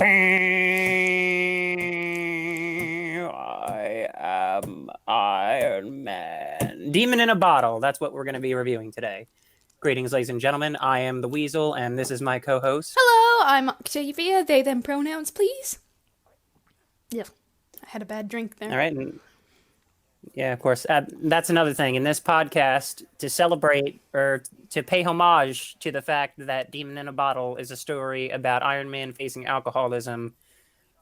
I am Iron Man. Demon in a Bottle. That's what we're going to be reviewing today. Greetings, ladies and gentlemen. I am the Weasel, and this is my co-host. Hello, I'm Octavia. They, them pronouns, please. Yeah, I had a bad drink there. All right. And yeah, of course. That's another thing. In this podcast, to celebrate or to pay homage to the fact that Demon in a Bottle is a story about Iron Man facing alcoholism,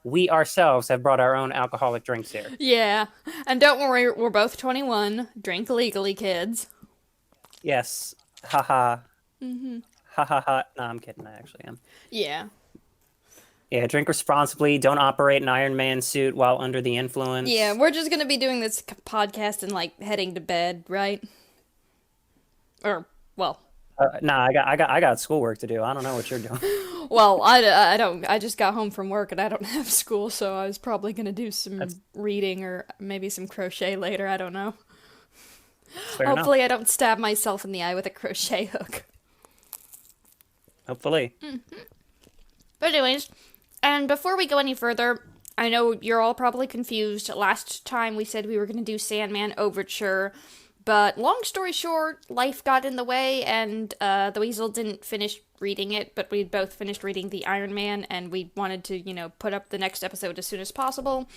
we ourselves have brought our own alcoholic drinks here. Yeah, and don't worry, we're both 21. Drink legally, kids. Yes. Haha. Ha ha ha. No, I'm kidding. I actually am. Yeah. Yeah, drink responsibly. Don't operate an Iron Man suit while under the influence. Yeah, we're just gonna be doing this podcast and, like, heading to bed, right? Or, well... Nah, I got schoolwork to do. I don't know what you're doing. Well, I don't... I just got home from work and I don't have school, so I was probably gonna do some reading or maybe some crochet later, I don't know. Hopefully enough. I don't stab myself in the eye with a crochet hook. Hopefully. But anyways, and before we go any further, I know you're all probably confused. Last time we said we were going to do Sandman Overture, but long story short, life got in the way, and the Weasel didn't finish reading it, but we'd both finished reading the Iron Man, and we wanted to, put up the next episode as soon as possible.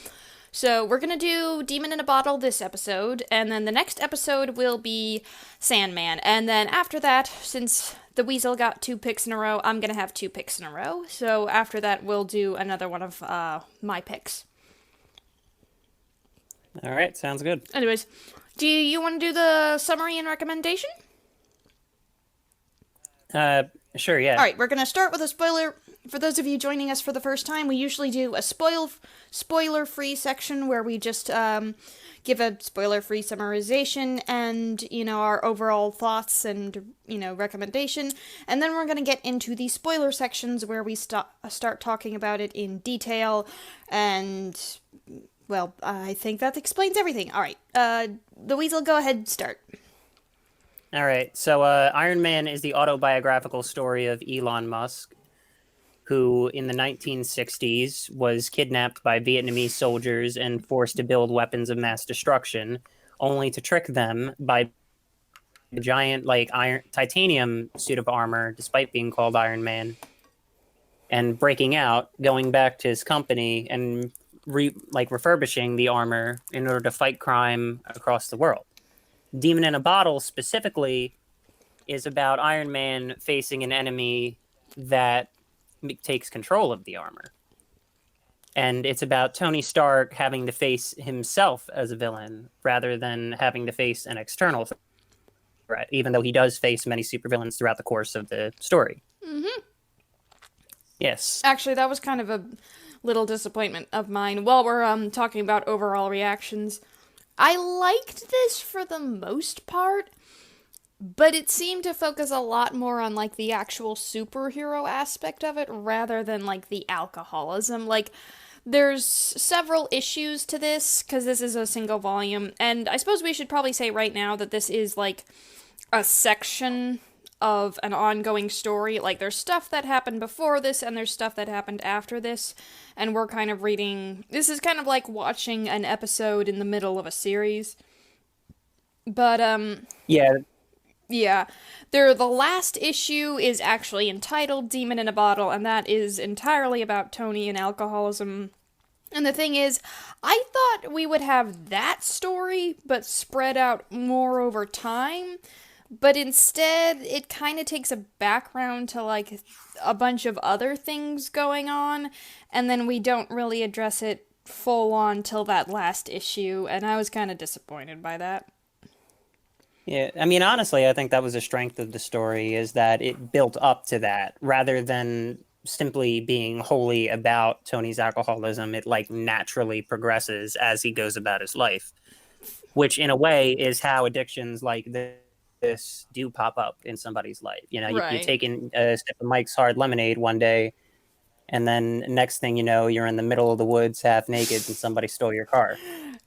So we're going to do Demon in a Bottle this episode, and then the next episode will be Sandman. And then after that, since the Weasel got 2 picks in a row, I'm going to have 2 picks in a row. So after that, we'll do another one of my picks. All right, sounds good. Anyways, do you want to do the summary and recommendation? Sure, yeah. Alright, we're going to start with a spoiler. For those of you joining us for the first time, we usually do a spoiler-free section where we just give a spoiler-free summarization and, our overall thoughts and, recommendation. And then we're going to get into the spoiler sections where we start talking about it in detail. And, well, I think that explains everything. Alright, the Weasel, go ahead and start. All right, so Iron Man is the autobiographical story of Elon Musk, who in the 1960s was kidnapped by Vietnamese soldiers and forced to build weapons of mass destruction, only to trick them by a giant titanium suit of armor, despite being called Iron Man, and breaking out, going back to his company and refurbishing the armor in order to fight crime across the world. Demon in a Bottle specifically is about Iron Man facing an enemy that takes control of the armor. And it's about Tony Stark having to face himself as a villain rather than having to face an external threat, even though he does face many supervillains throughout the course of the story. Mm-hmm. Yes. Actually, that was kind of a little disappointment of mine. While we're talking about overall reactions, I liked this for the most part, but it seemed to focus a lot more on, the actual superhero aspect of it, rather than, the alcoholism. There's several issues to this, because this is a single volume, and I suppose we should probably say right now that this is, a section of an ongoing story. There's stuff that happened before this, and there's stuff that happened after this, and we're kind of reading... This is kind of like watching an episode in the middle of a series. But, Yeah. Yeah. The last issue is actually entitled Demon in a Bottle, and that is entirely about Tony and alcoholism. And the thing is, I thought we would have that story, but spread out more over time. But instead, it kind of takes a background to, a bunch of other things going on, and then we don't really address it full on till that last issue, and I was kind of disappointed by that. Yeah, I mean, honestly, I think that was a strength of the story, is that it built up to that, rather than simply being wholly about Tony's alcoholism. It, naturally progresses as he goes about his life, which, in a way, is how addictions like this do pop up in somebody's life. Right. You take in a sip of Mike's Hard Lemonade one day, and then next thing you know, you're in the middle of the woods half naked and somebody stole your car.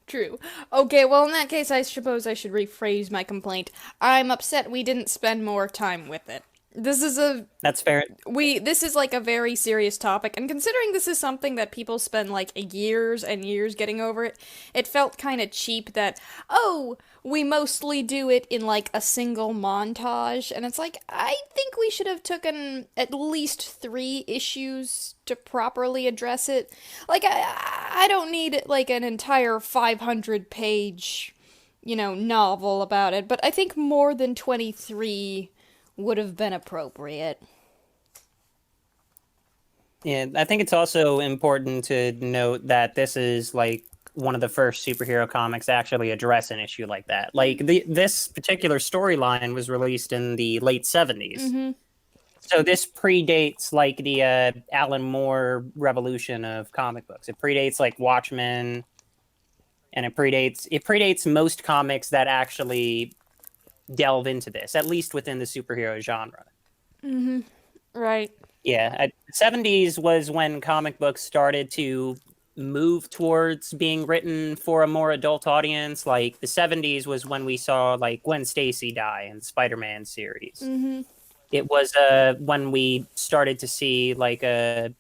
True. Okay, well, in that case, I suppose I should rephrase my complaint. I'm upset we didn't spend more time with it. This is That's fair. this is like a very serious topic, and considering this is something that people spend like years and years getting over it, it felt kind of cheap that, oh, we mostly do it in like a single montage, and it's like, I think we should have taken at least 3 issues to properly address it. Like, I don't need like an entire 500-page, novel about it, but I think more than 23 would have been appropriate. Yeah, I think it's also important to note that this is like one of the first superhero comics to actually address an issue like that. Like this particular storyline was released in the late 70s. Mm-hmm. So this predates like the Alan Moore revolution of comic books. It predates like Watchmen, and it predates most comics that actually delve into this, at least within the superhero genre. Mm-hmm. Right. Yeah, 70s was when comic books started to move towards being written for a more adult audience. Like the 70s was when we saw like Gwen Stacy die in the Spider-Man series. Mm-hmm. It was when we started to see like a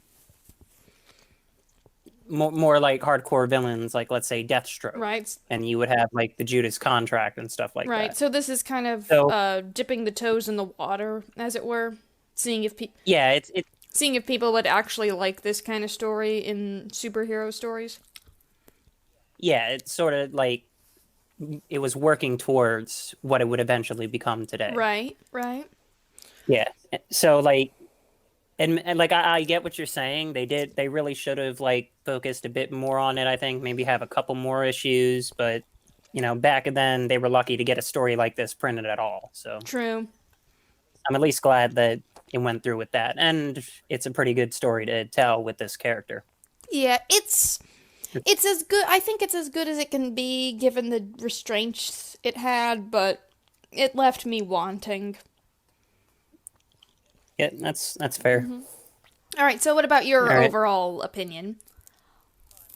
more like hardcore villains, like let's say Deathstroke. Right. And you would have like the Judas Contract and stuff like Right. that. So this is kind of So dipping the toes in the water, as it were, seeing if yeah, it's seeing if people would actually like this kind of story in superhero stories. yeah, it's sort of like it was working towards what it would eventually become today. Right. Right. Yeah. So like and like I get what you're saying. They really should have like focused a bit more on it, I think, maybe have a couple more issues, but back then they were lucky to get a story like this printed at all. So True. I'm at least glad that it went through with that. And it's a pretty good story to tell with this character. Yeah, it's as good. I think it's as good as it can be given the restraints it had, but it left me wanting. Yeah, that's fair. Mm-hmm. All right, so what about your All right. overall opinion?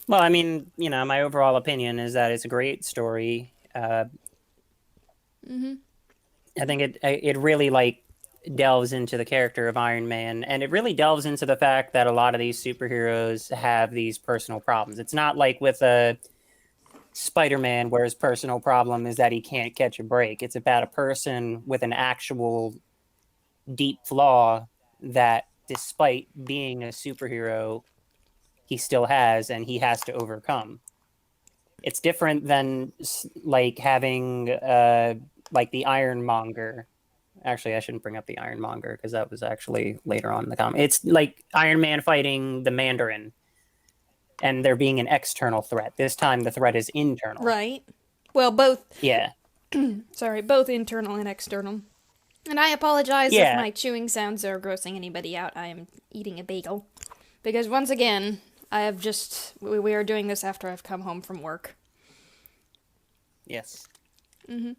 Well, I mean, my overall opinion is that it's a great story. Mm-hmm. I think it really like delves into the character of Iron Man, and it really delves into the fact that a lot of these superheroes have these personal problems. It's not like with a Spider-Man where his personal problem is that he can't catch a break. It's about a person with an actual deep flaw that, despite being a superhero, he still has and he has to overcome. It's different than like having like the Ironmonger. Actually, I shouldn't bring up the Ironmonger because that was actually later on in the comic. It's like Iron Man fighting the Mandarin and there being an external threat. This time the threat is internal. Right. Well, both. Yeah. Sorry, both internal and external. And I apologize if Yeah. my chewing sounds are grossing anybody out. I am eating a bagel. Because once again, I have just. We are doing this after I've come home from work. Yes. Mm-hmm.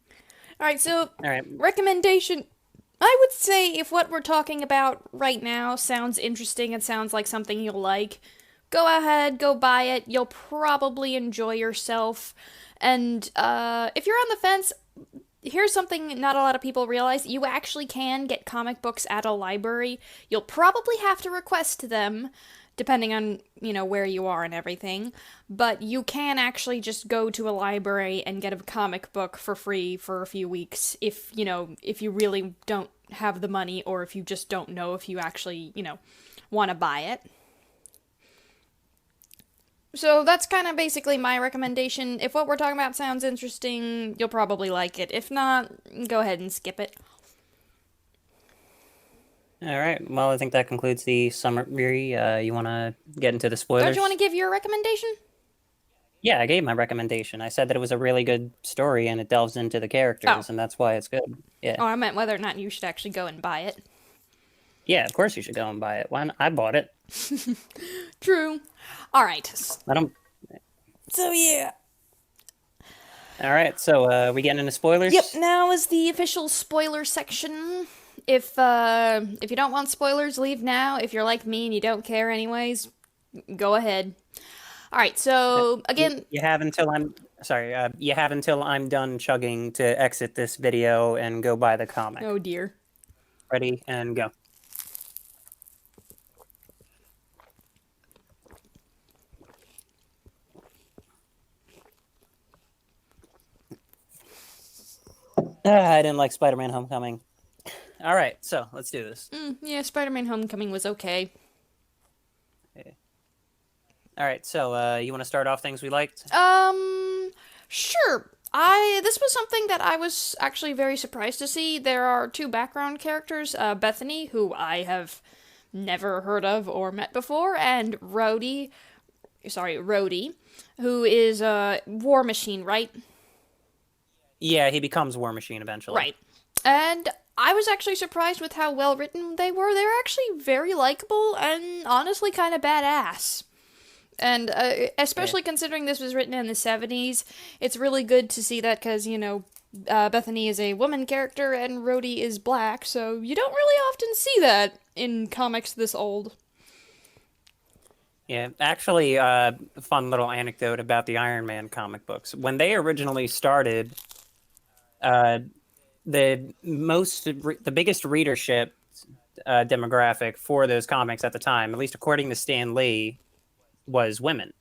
Alright, so. All right. Recommendation. I would say if what we're talking about right now sounds interesting and sounds like something you'll like, go ahead, go buy it. You'll probably enjoy yourself. And if you're on the fence, here's something not a lot of people realize. You actually can get comic books at a library. You'll probably have to request them, depending on, where you are and everything. But you can actually just go to a library and get a comic book for free for a few weeks if you really don't have the money, or if you just don't know if you actually, want to buy it. So that's kind of basically my recommendation. If what we're talking about sounds interesting, you'll probably like it. If not, go ahead and skip it. All right. Well, I think that concludes the summary. You want to get into the spoilers? Don't you want to give your recommendation? Yeah, I gave my recommendation. I said that it was a really good story and it delves into the characters, and that's why it's good. Yeah. Oh, I meant whether or not you should actually go and buy it. Yeah, of course you should go and buy it. Why not? I bought it. True. All right. I don't. So yeah. All right. So we getting into spoilers? Yep. Now is the official spoiler section. If you don't want spoilers, leave now. If you're like me and you don't care anyways, go ahead. All right. So again, you have until I'm sorry. You have until I'm done chugging to exit this video and go buy the comic. oh dear. Ready and go. I didn't like Spider-Man: Homecoming. All right, so let's do this. Yeah, Spider-Man: Homecoming was okay. Okay. All right, so you want to start off things we liked? Sure. This was something that I was actually very surprised to see. There are two background characters, Bethany, who I have never heard of or met before, and Rhodey, who is a War Machine, right? Yeah, he becomes War Machine eventually. Right. And I was actually surprised with how well written they were. They're actually very likable and honestly kind of badass. And especially considering this was written in the 70s, it's really good to see that because, Bethany is a woman character and Rhodey is black, so you don't really often see that in comics this old. Yeah, actually, a fun little anecdote about the Iron Man comic books. When they originally started, uh, the biggest readership demographic for those comics at the time, at least according to Stan Lee, was women.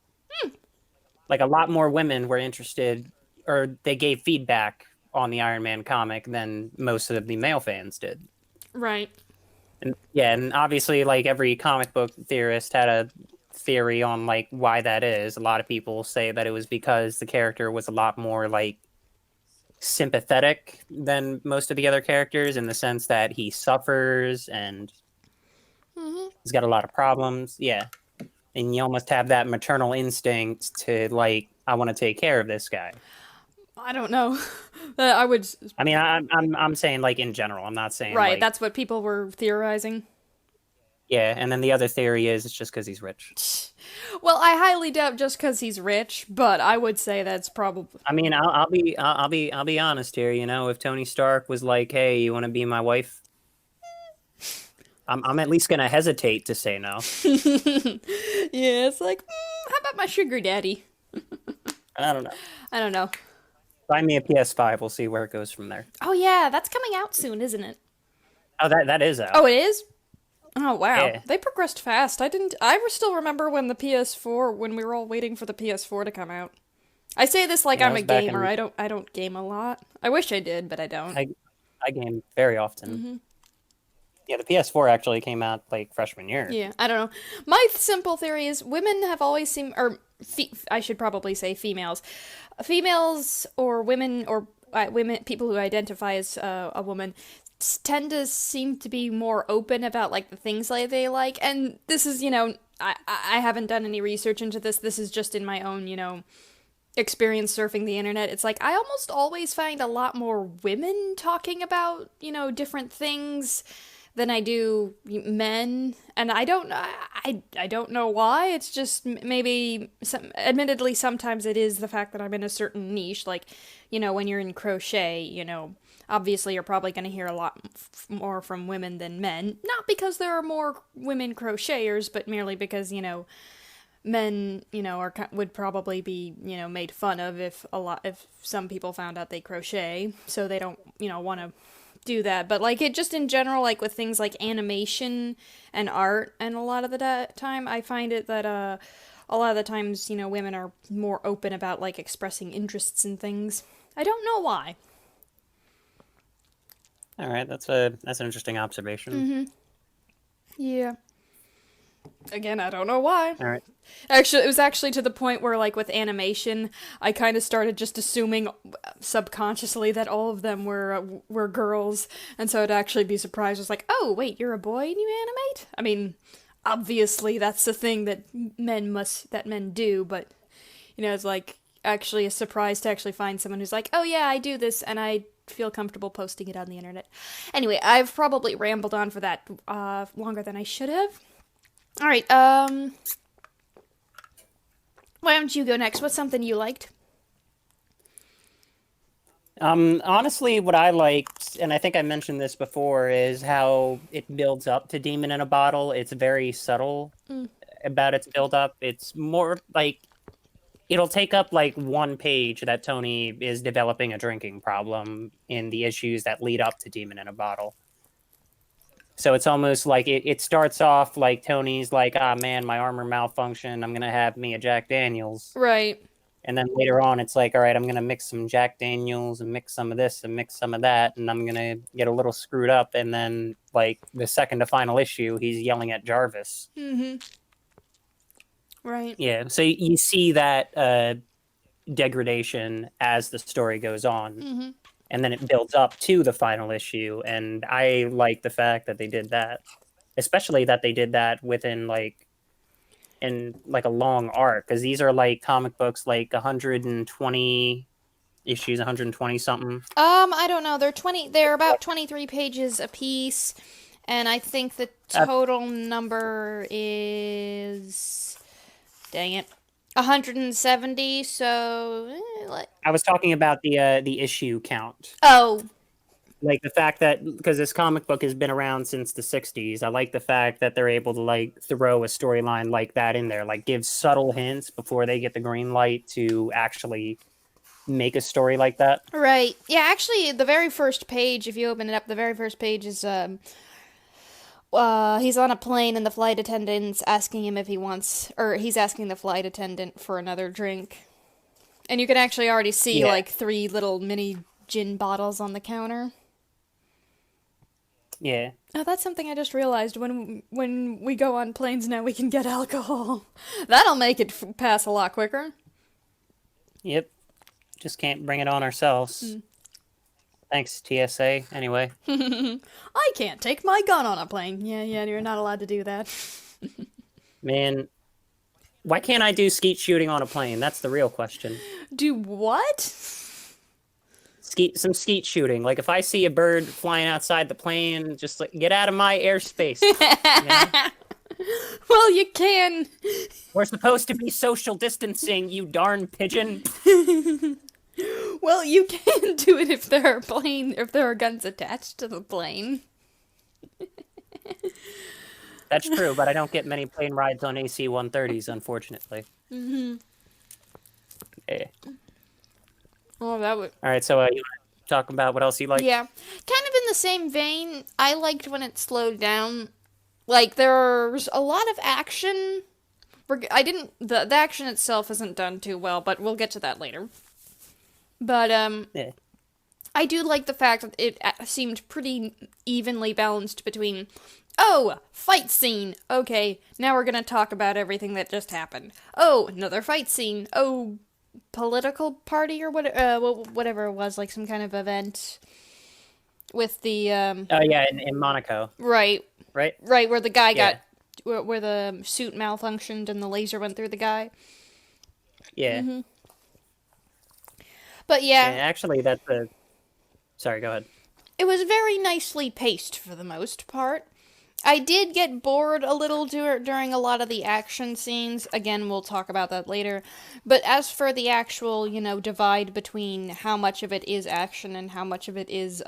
Like a lot more women were interested, or they gave feedback on the Iron Man comic than most of the male fans did. Right. And yeah, and obviously, like every comic book theorist had a theory on like why that is. A lot of people say that it was because the character was a lot more like sympathetic than most of the other characters in the sense that he suffers and he's got a lot of problems. Yeah. And you almost have that maternal instinct to like, I want to take care of this guy. I don't know. I would. I mean, I'm saying like in general. I'm not saying Right, like, that's what people were theorizing. yeah. And then the other theory is it's just because he's rich. Well, I highly doubt just because he's rich, but I would say that's probably. I mean, I'll be honest here. You know, if Tony Stark was like, "Hey, you want to be my wife?" I'm at least gonna hesitate to say no. Yeah, it's like, how about my sugar daddy? I don't know. I don't know. Buy me a PS5. We'll see where it goes from there. Oh yeah, that's coming out soon, isn't it? Oh, that is out. Oh, it is. Oh wow, Yeah. they progressed fast. I still remember when the PS4, when we were all waiting for the PS4 to come out. I say this like Yeah, I'm it a was back gamer. in- I don't game a lot. I wish I did, but I don't. I game very often. Yeah, the PS4 actually came out like freshman year. Yeah, I don't know. My simple theory is women have always seemed, or I should probably say females or women or women, people who identify as a woman, tend to seem to be more open about like the things that they like. And this is, I haven't done any research into this. This is just in my own, experience surfing the internet. It's like I almost always find a lot more women talking about, different things than I do men, and I don't know why. It's just maybe admittedly sometimes it is the fact that I'm in a certain niche, like when you're in crochet, obviously you're probably going to hear a lot more from women than men, not because there are more women crocheters, but merely because men would probably be made fun of if some people found out they crochet, so they don't want to do that. But like it just in general, like with things like animation and art, and a lot of the time I find it that a lot of the times women are more open about like expressing interests in things. I don't know why. All right, that's an interesting observation. Yeah. Again, I don't know why. All right. Actually, it was actually to the point where, like, with animation, I kind of started just assuming subconsciously that all of them were girls, and so I'd actually be surprised. I was like, oh, wait, you're a boy and you animate? I mean, obviously that's the thing that men do, but, it's like actually a surprise to actually find someone who's like, oh yeah, I do this, and I feel comfortable posting it on the internet. Anyway, I've probably rambled on for that longer than I should have. All right, why don't you go next? What's something you liked? Honestly, what I liked, and I think I mentioned this before, is how it builds up to Demon in a Bottle. It's very subtle about its build up. It's more like it'll take up like one page that Tony is developing a drinking problem in the issues that lead up to Demon in a Bottle. So it's almost like it starts off like Tony's like, ah man, my armor malfunctioned. I'm gonna have me a Jack Daniels. Right. And then later on, it's like, all right, I'm gonna mix some Jack Daniels and mix some of this and mix some of that, and I'm gonna get a little screwed up. And then, like the second to final issue, he's yelling at Jarvis. Mm-hmm. Right. Yeah, so you see that degradation as the story goes on, Mm-hmm. and then it builds up to the final issue. And I like the fact that they did that, especially that they did that within like in like a long arc, because these are like comic books like 120 issues, 120 something. I don't know. They're about 23 pages a piece, and I think the total number is, dang it, 170. So, I was talking about the issue count. oh, Like the fact that because this comic book has been around since the 60s, I like the fact that they're able to like throw a storyline like that in there, like give subtle hints before they get the green light to actually make a story like that. right. Yeah, actually, the very first page, if you open it up, the very first page is he's on a plane and the flight attendant's asking him if he wants, or he's asking the flight attendant for another drink. And you can actually already see like 3 little mini gin bottles on the counter. Yeah. Oh, that's something I just realized. When we go on planes now, we can get alcohol. That'll make it pass a lot quicker. Yep. Just can't bring it on ourselves. Thanks, TSA. Anyway. I can't take my gun on a plane. Yeah, you're not allowed to do that. Man, why can't I do skeet shooting on a plane? That's the real question. Do what? Some skeet shooting. Like if I see a bird flying outside the plane, just like get out of my airspace. You know? Well, you can. We're supposed to be social distancing, you darn pigeon. Well, you can do it if there are guns attached to the plane. That's true, but I don't get many plane rides on AC-130s, unfortunately. Mm-hmm. Yeah. Oh, that would. All right, so you want to talk about what else you like? Yeah, kind of in the same vein. I liked when it slowed down. Like there's a lot of action. The action itself isn't done too well, but we'll get to that later. But Yeah. I do like the fact that it seemed pretty evenly balanced between, oh, fight scene. Okay, now we're gonna talk about everything that just happened. Oh, another fight scene. Oh, political party or whatever it was, like some kind of event with the Oh yeah, in Monaco. right, Right, where the guy got where the suit malfunctioned and the laser went through the guy. Yeah. Mm-hmm. But yeah, And actually, that's a. Sorry, go ahead. it was very nicely paced for the most part. I did get bored a little during a lot of the action scenes. Again, we'll talk about that later. But as for the actual, divide between how much of it is action and how much of it is,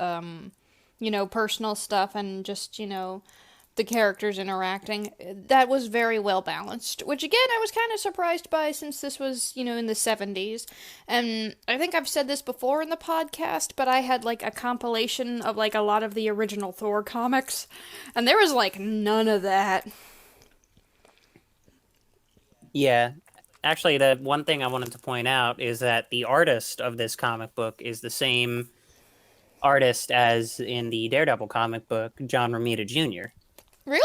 personal stuff and just, the characters interacting, that was very well balanced. Which, again, I was kind of surprised by since this was, in the 70s. And I think I've said this before in the podcast, but I had, like, a compilation of, like, a lot of the original Thor comics. And there was, like, none of that. Yeah. Actually, the one thing I wanted to point out is that the artist of this comic book is the same artist as in the Daredevil comic book, John Romita Jr. Really?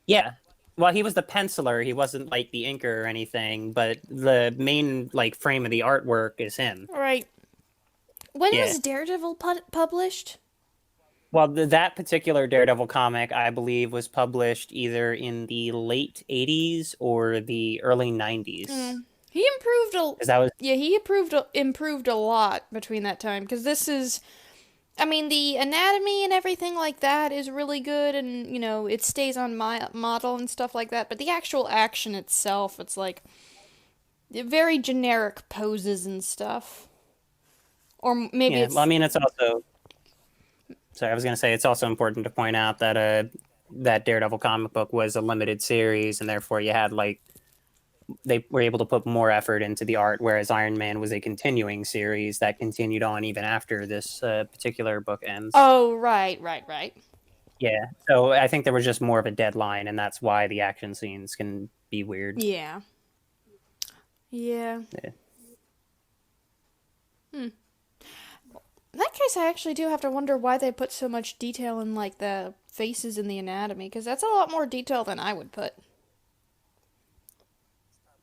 Yeah. Well, he was the penciler. He wasn't like the inker or anything, but the main like frame of the artwork is him. Right. When was Daredevil published? Well, that particular Daredevil comic, I believe, was published either in the late 80s or the early 90s. He improved he improved a lot between that time, because this is, I mean, the anatomy and everything like that is really good, and, it stays on my model and stuff like that, but the actual action itself, it's like very generic poses and stuff. Or maybe it's... Well, I mean, it's also... Sorry, I was going to say it's also important to point out that that Daredevil comic book was a limited series, and therefore you had, like, they were able to put more effort into the art, whereas Iron Man was a continuing series that continued on even after this particular book ends. Oh, right. Yeah, so I think there was just more of a deadline, and that's why the action scenes can be weird. Yeah. Yeah. Yeah. Hmm. In that case, I actually do have to wonder why they put so much detail in, like, the faces and the anatomy, because that's a lot more detail than I would put.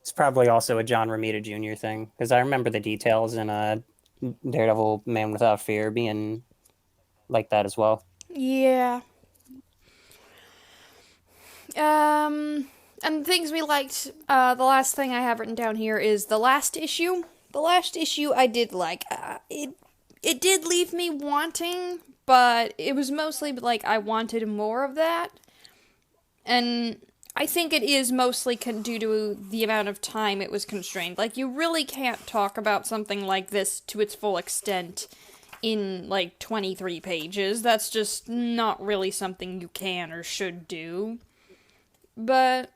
It's probably also a John Romita Jr. thing, because I remember the details in Daredevil Man Without Fear being like that as well. Yeah. Um, and things we liked, the last thing I have written down here is the last issue. The last issue I did like. It did leave me wanting, but it was mostly like I wanted more of that. And I think it is mostly due to the amount of time it was constrained. Like, you really can't talk about something like this to its full extent in, like, 23 pages. That's just not really something you can or should do. But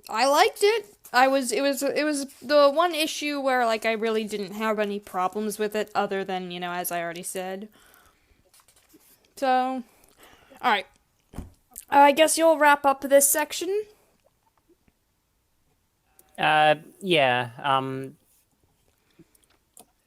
I liked it. It was the one issue where, like, I really didn't have any problems with it other than, as I already said. So, alright. I guess you'll wrap up this section. Yeah.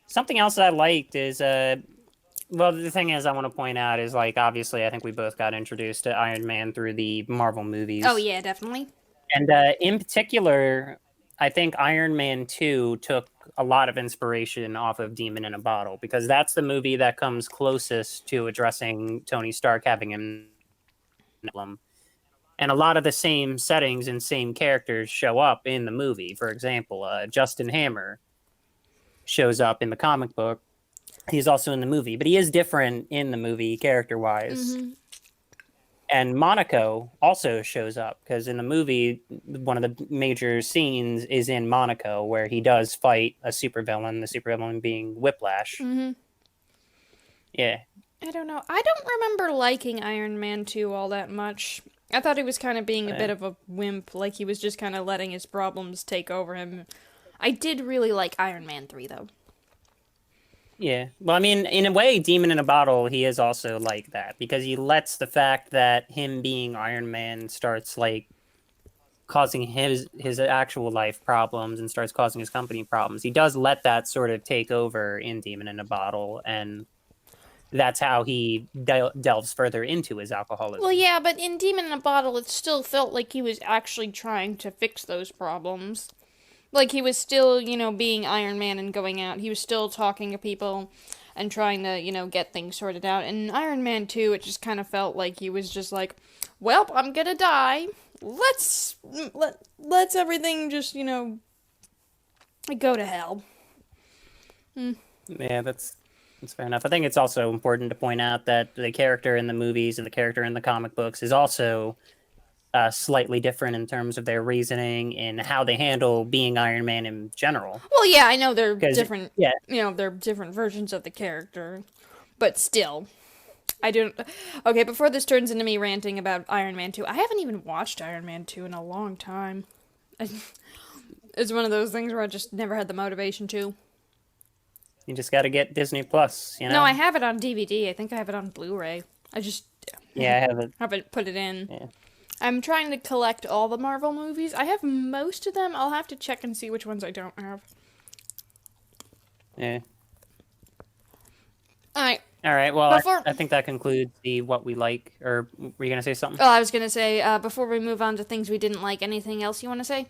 Something else that I liked is well, the thing is, I want to point out is like obviously, I think we both got introduced to Iron Man through the Marvel movies. Oh yeah, definitely. And in particular, I think Iron Man 2 took a lot of inspiration off of Demon in a Bottle because that's the movie that comes closest to addressing Tony Stark having an problem. And a lot of the same settings and same characters show up in the movie. For example, Justin Hammer shows up in the comic book. He's also in the movie, but he is different in the movie character-wise. Mm-hmm. And Monaco also shows up because in the movie, one of the major scenes is in Monaco where he does fight a supervillain, the supervillain being Whiplash. Mm-hmm. Yeah. I don't know. I don't remember liking Iron Man 2 all that much. I thought he was kind of being a bit of a wimp, like he was just kind of letting his problems take over him. I did really like Iron Man 3, though. Yeah. Well, I mean, in a way, Demon in a Bottle, he is also like that because he lets the fact that him being Iron Man starts like causing his actual life problems and starts causing his company problems. He does let that sort of take over in Demon in a Bottle, and that's how he delves further into his alcoholism. Well, yeah, but in Demon in a Bottle, it still felt like he was actually trying to fix those problems. Like, he was still, being Iron Man and going out. He was still talking to people and trying to, get things sorted out. And in Iron Man 2, it just kind of felt like he was just like, well, I'm gonna die. Let's everything just, go to hell. Yeah, that's fair enough. I think it's also important to point out that the character in the movies and the character in the comic books is also slightly different in terms of their reasoning and how they handle being Iron Man in general. Well, yeah, I know they're different. Yeah, They're different versions of the character, but still, I don't. Okay, before this turns into me ranting about Iron Man 2, I haven't even watched Iron Man 2 in a long time. It's one of those things where I just never had the motivation to. You just got to get Disney Plus. No, I have it on DVD. I think I have it on Blu-ray. I just I have it. Haven't put it in. Yeah. I'm trying to collect all the Marvel movies. I have most of them. I'll have to check and see which ones I don't have. Yeah. Alright. Alright, well, I think that concludes the what we like. Or were you going to say something? Oh, I was going to say, before we move on to things we didn't like, anything else you want to say?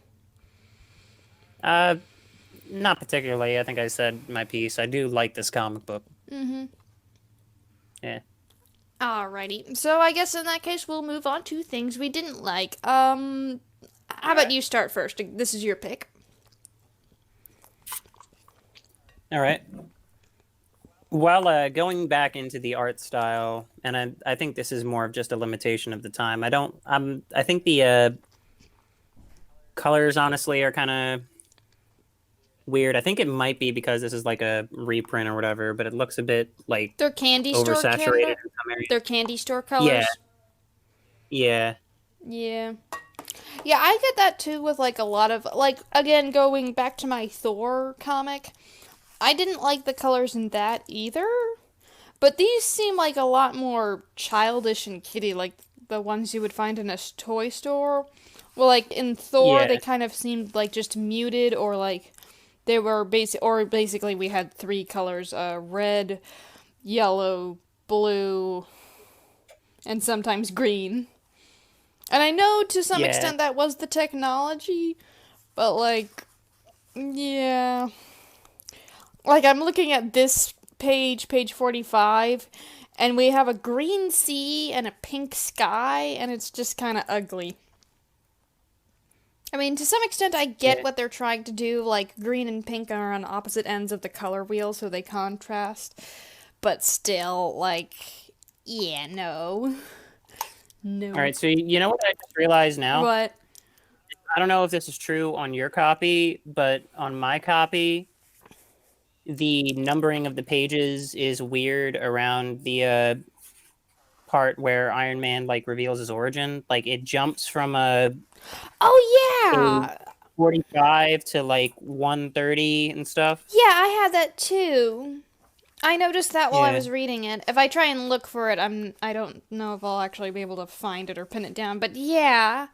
Not particularly. I think I said my piece. I do like this comic book. Mm-hmm. Yeah. Alrighty. So I guess in that case, we'll move on to things we didn't like. How about you start first? This is your pick. All right. Well, going back into the art style, and I think this is more of just a limitation of the time. I think the colors honestly are kind of weird. I think it might be because this is like a reprint or whatever, but it looks a bit like they're candy store oversaturated in some areas. They're candy store colors. Yeah. Yeah. Yeah, I get that too with like a lot of like again going back to my Thor comic. I didn't like the colors in that either, But these seem like a lot more childish and kiddie, like the ones you would find in a toy store. Well, like in Thor, Yeah, they kind of seemed like just muted, or like they were basically we had three colors: red, yellow, blue, and sometimes green. And I know to some yeah, extent that was the technology, but like, yeah. Like, I'm looking at this page 45, and we have a green sea and a pink sky, and it's just kind of ugly. I mean, to some extent, I get yeah, what they're trying to do. Like, green and pink are on opposite ends of the color wheel, so they contrast. But still, like, yeah, no. All No. right, so you know what I just realized now? What? I don't know if this is true on your copy, but on my copy, the numbering of the pages is weird around the part where Iron Man like reveals his origin. Like it jumps from a Oh, page yeah! 45 to like 130 and stuff. Yeah, I had that too. I noticed that while I Yeah. was reading it. If I try and look for it, I don't know if I'll actually be able to find it or pin it down. But yeah,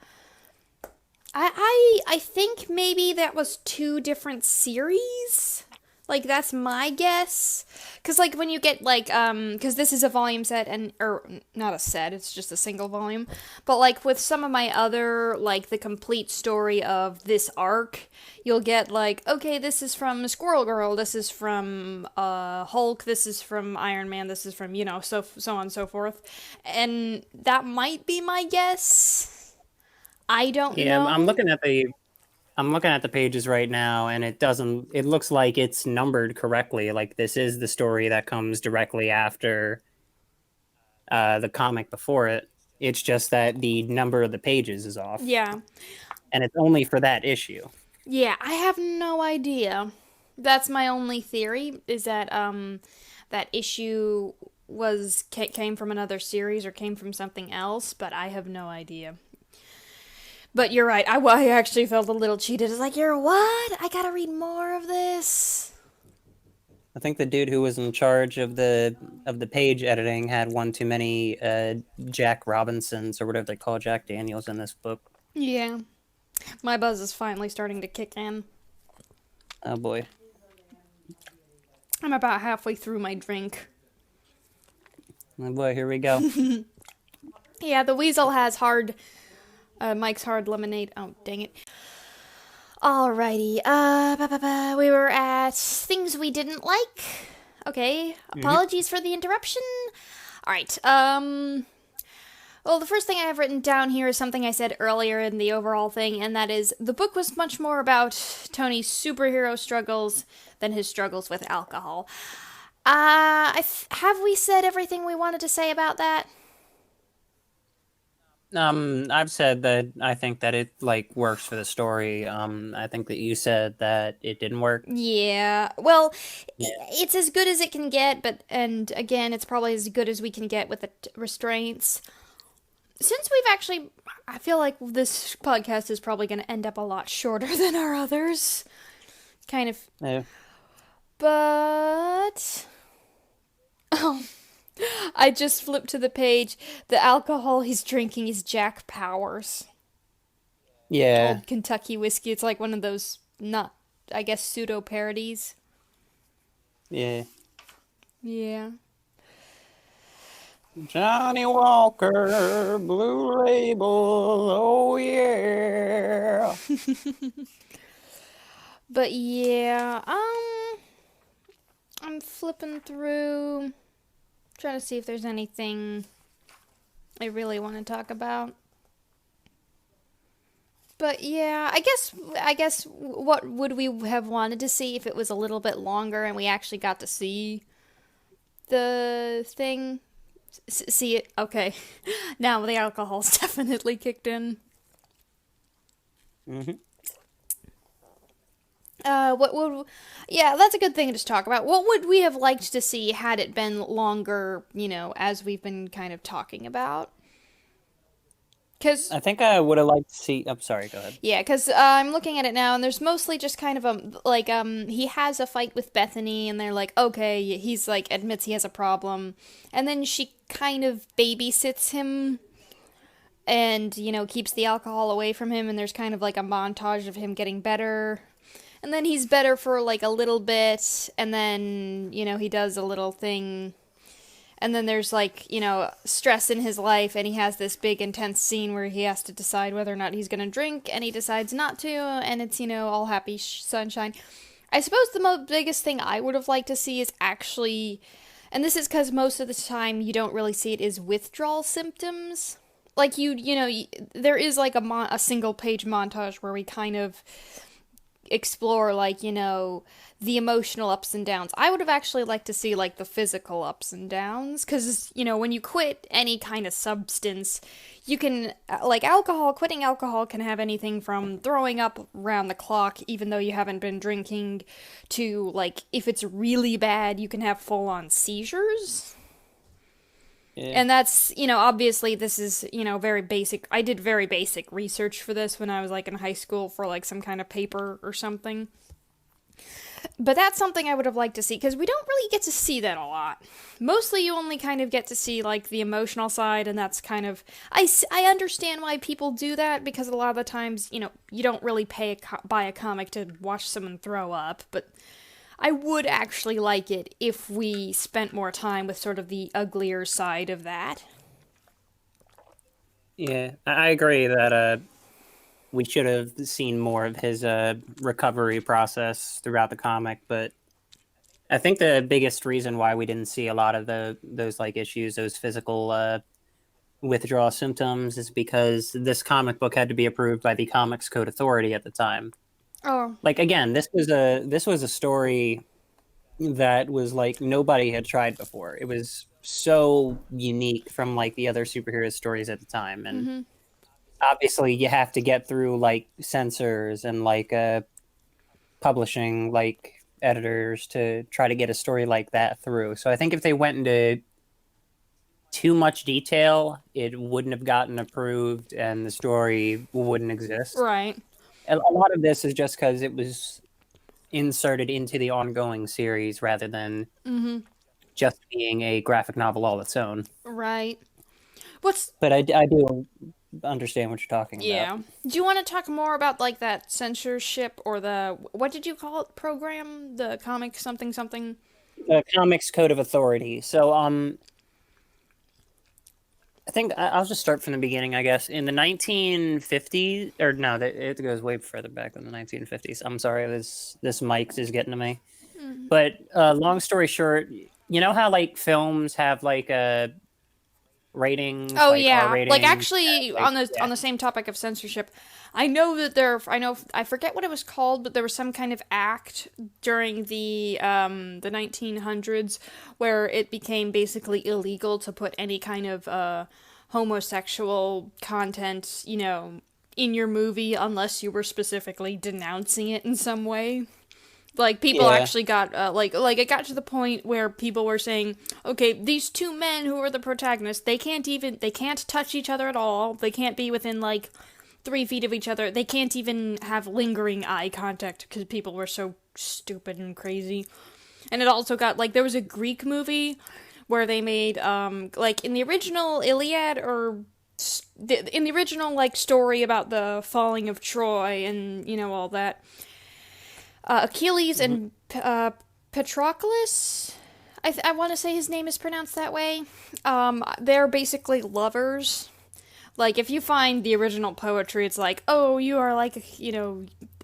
I think maybe that was two different series. Like that's my guess. Cuz like when you get like cuz this is a volume set and or not a set, it's just a single volume. But like with some of my other like the complete story of this arc, you'll get like okay, this is from Squirrel Girl, this is from Hulk, this is from Iron Man, this is from, so on and so forth. And that might be my guess. I don't Yeah, know. I'm looking at the pages right now and it looks like it's numbered correctly. Like this is the story that comes directly after the comic before it. It's just that the number of the pages is off. Yeah. And it's only for that issue. Yeah, I have no idea. That's my only theory is that that issue came from another series or came from something else, but I have no idea. But you're right. I actually felt a little cheated. It's like, you're what? I gotta read more of this. I think the dude who was in charge of the page editing had one too many Jack Robinsons or whatever they call Jack Daniels in this book. Yeah. My buzz is finally starting to kick in. Oh boy. I'm about halfway through my drink. Oh boy, here we go. Yeah, the weasel has Mike's hard lemonade. Oh, dang it. Alrighty, we were at things we didn't like. Okay, Hmm. apologies for the interruption. Alright, well, the first thing I have written down here is something I said earlier in the overall thing, and that is the book was much more about Tony's superhero struggles than his struggles with alcohol. Have we said everything we wanted to say about that? I've said that I think that it like works for the story. I think that you said that it didn't work. Yeah. Well, Yeah. it's as good as it can get, and again, it's probably as good as we can get with the restraints. Since we've actually, I feel like this podcast is probably going to end up a lot shorter than our others. Kind of. Yeah. But. Oh. I just flipped to the page. The alcohol he's drinking is Jack Powers. Yeah. Old Kentucky whiskey. It's like one of those, not, I guess, pseudo parodies. Yeah. Yeah. Johnny Walker, Blue Label, oh yeah. But yeah, I'm flipping through, trying to see if there's anything I really want to talk about. But yeah, I guess what would we have wanted to see if it was a little bit longer and we actually got to see the thing? See it? Okay. Now the alcohol's definitely kicked in. Hmm. What would. Yeah, that's a good thing to just talk about. What would we have liked to see had it been longer, as we've been kind of talking about? Because I think I would have liked to see. I'm sorry. Go ahead. yeah, because I'm looking at it now, and there's mostly just kind of he has a fight with Bethany, and they're like, okay, he's like admits he has a problem, and then she kind of babysits him, and keeps the alcohol away from him, and there's kind of like a montage of him getting better, and then he's better for like a little bit, and then he does a little thing. And then there's like, stress in his life, and he has this big intense scene where he has to decide whether or not he's going to drink, and he decides not to, and it's, all happy sunshine. I suppose the biggest thing I would have liked to see is actually, and this is because most of the time you don't really see it, is withdrawal symptoms. Like, there is like a single page montage where we kind of explore, like, the emotional ups and downs. I would have actually liked to see like the physical ups and downs, because when you quit any kind of substance, you can like quitting alcohol can have anything from throwing up around the clock even though you haven't been drinking, to like if it's really bad you can have full on seizures. Yeah. And that's, obviously this is, very basic. I did very basic research for this when I was like in high school for like some kind of paper or something. But that's something I would have liked to see, because we don't really get to see that a lot. Mostly you only kind of get to see, like, the emotional side, and that's kind of... I understand why people do that, because a lot of the times, you don't really buy a comic to watch someone throw up, but I would actually like it if we spent more time with sort of the uglier side of that. Yeah, I agree that we should have seen more of his recovery process throughout the comic, but I think the biggest reason why we didn't see a lot of those like issues, those physical withdrawal symptoms, is because this comic book had to be approved by the Comics Code Authority at the time. Oh. Like, again, this was a story that was like nobody had tried before. It was so unique from like the other superhero stories at the time, and Mm-hmm. obviously you have to get through like censors and like publishing like editors to try to get a story like that through. So I think if they went into too much detail, it wouldn't have gotten approved and the story wouldn't exist. Right. A lot of this is just because it was inserted into the ongoing series rather than Mm-hmm. just being a graphic novel all its own. Right. What's... But I do understand what you're talking Yeah. about. Do you want to talk more about, like, that censorship, or the... What did you call it? Program? The comic something something? The Comics Code of Authority. So, I think I'll just start from the beginning, I guess. In the 1950s, or no, it goes way further back than the 1950s. I'm sorry, this mic is getting to me. Mm. But long story short, you know how like films have like ratings? Oh like yeah, R ratings, like actually like, on the same topic of censorship, I know I forget what it was called, but there was some kind of act during the 1900s where it became basically illegal to put any kind of homosexual content, in your movie unless you were specifically denouncing it in some way. Like, people actually got, like, it got to the point where people were saying, okay, these two men who are the protagonists, they can't touch each other at all, they can't be within, like, 3 feet of each other, they can't even have lingering eye contact, because people were so stupid and crazy. And it also got, like, there was a Greek movie where they made, like, in the original Iliad, or in the original, like, story about the falling of Troy, and, all that, Achilles and Patroclus, I want to say his name is pronounced that way. They're basically lovers. Like, if you find the original poetry, it's like, oh, you are like,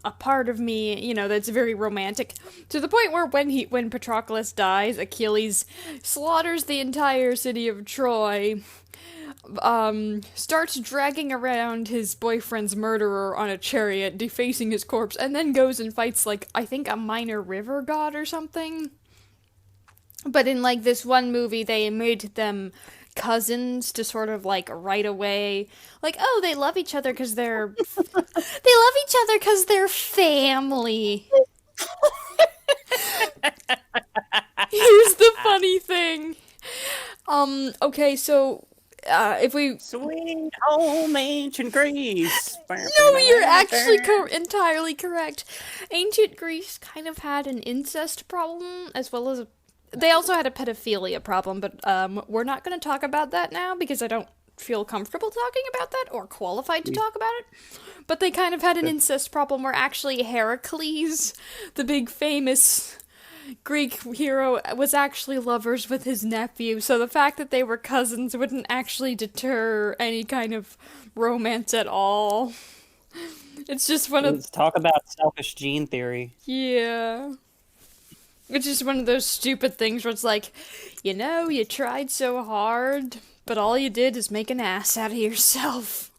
a part of me, that's very romantic. To the point where when Patroclus dies, Achilles slaughters the entire city of Troy, starts dragging around his boyfriend's murderer on a chariot, defacing his corpse, and then goes and fights, like, I think a minor river god or something. But in, like, this one movie, they made them cousins to sort of, like, right away, like, oh, they love each other because they're... they love each other because they're family. Here's the funny thing. Okay, so... if we Sweet home ancient Greece. No, you're actually entirely correct. Ancient Greece kind of had an incest problem as well as they also had a pedophilia problem, but we're not going to talk about that now because I don't feel comfortable talking about that or qualified to talk about it. But they kind of had an incest problem where actually Heracles, the big famous Greek hero, was actually lovers with his nephew, so the fact that they were cousins wouldn't actually deter any kind of romance at all. It's just one of Let's talk about selfish gene theory. yeah. It's just one of those stupid things where it's like, you tried so hard, but all you did is make an ass out of yourself.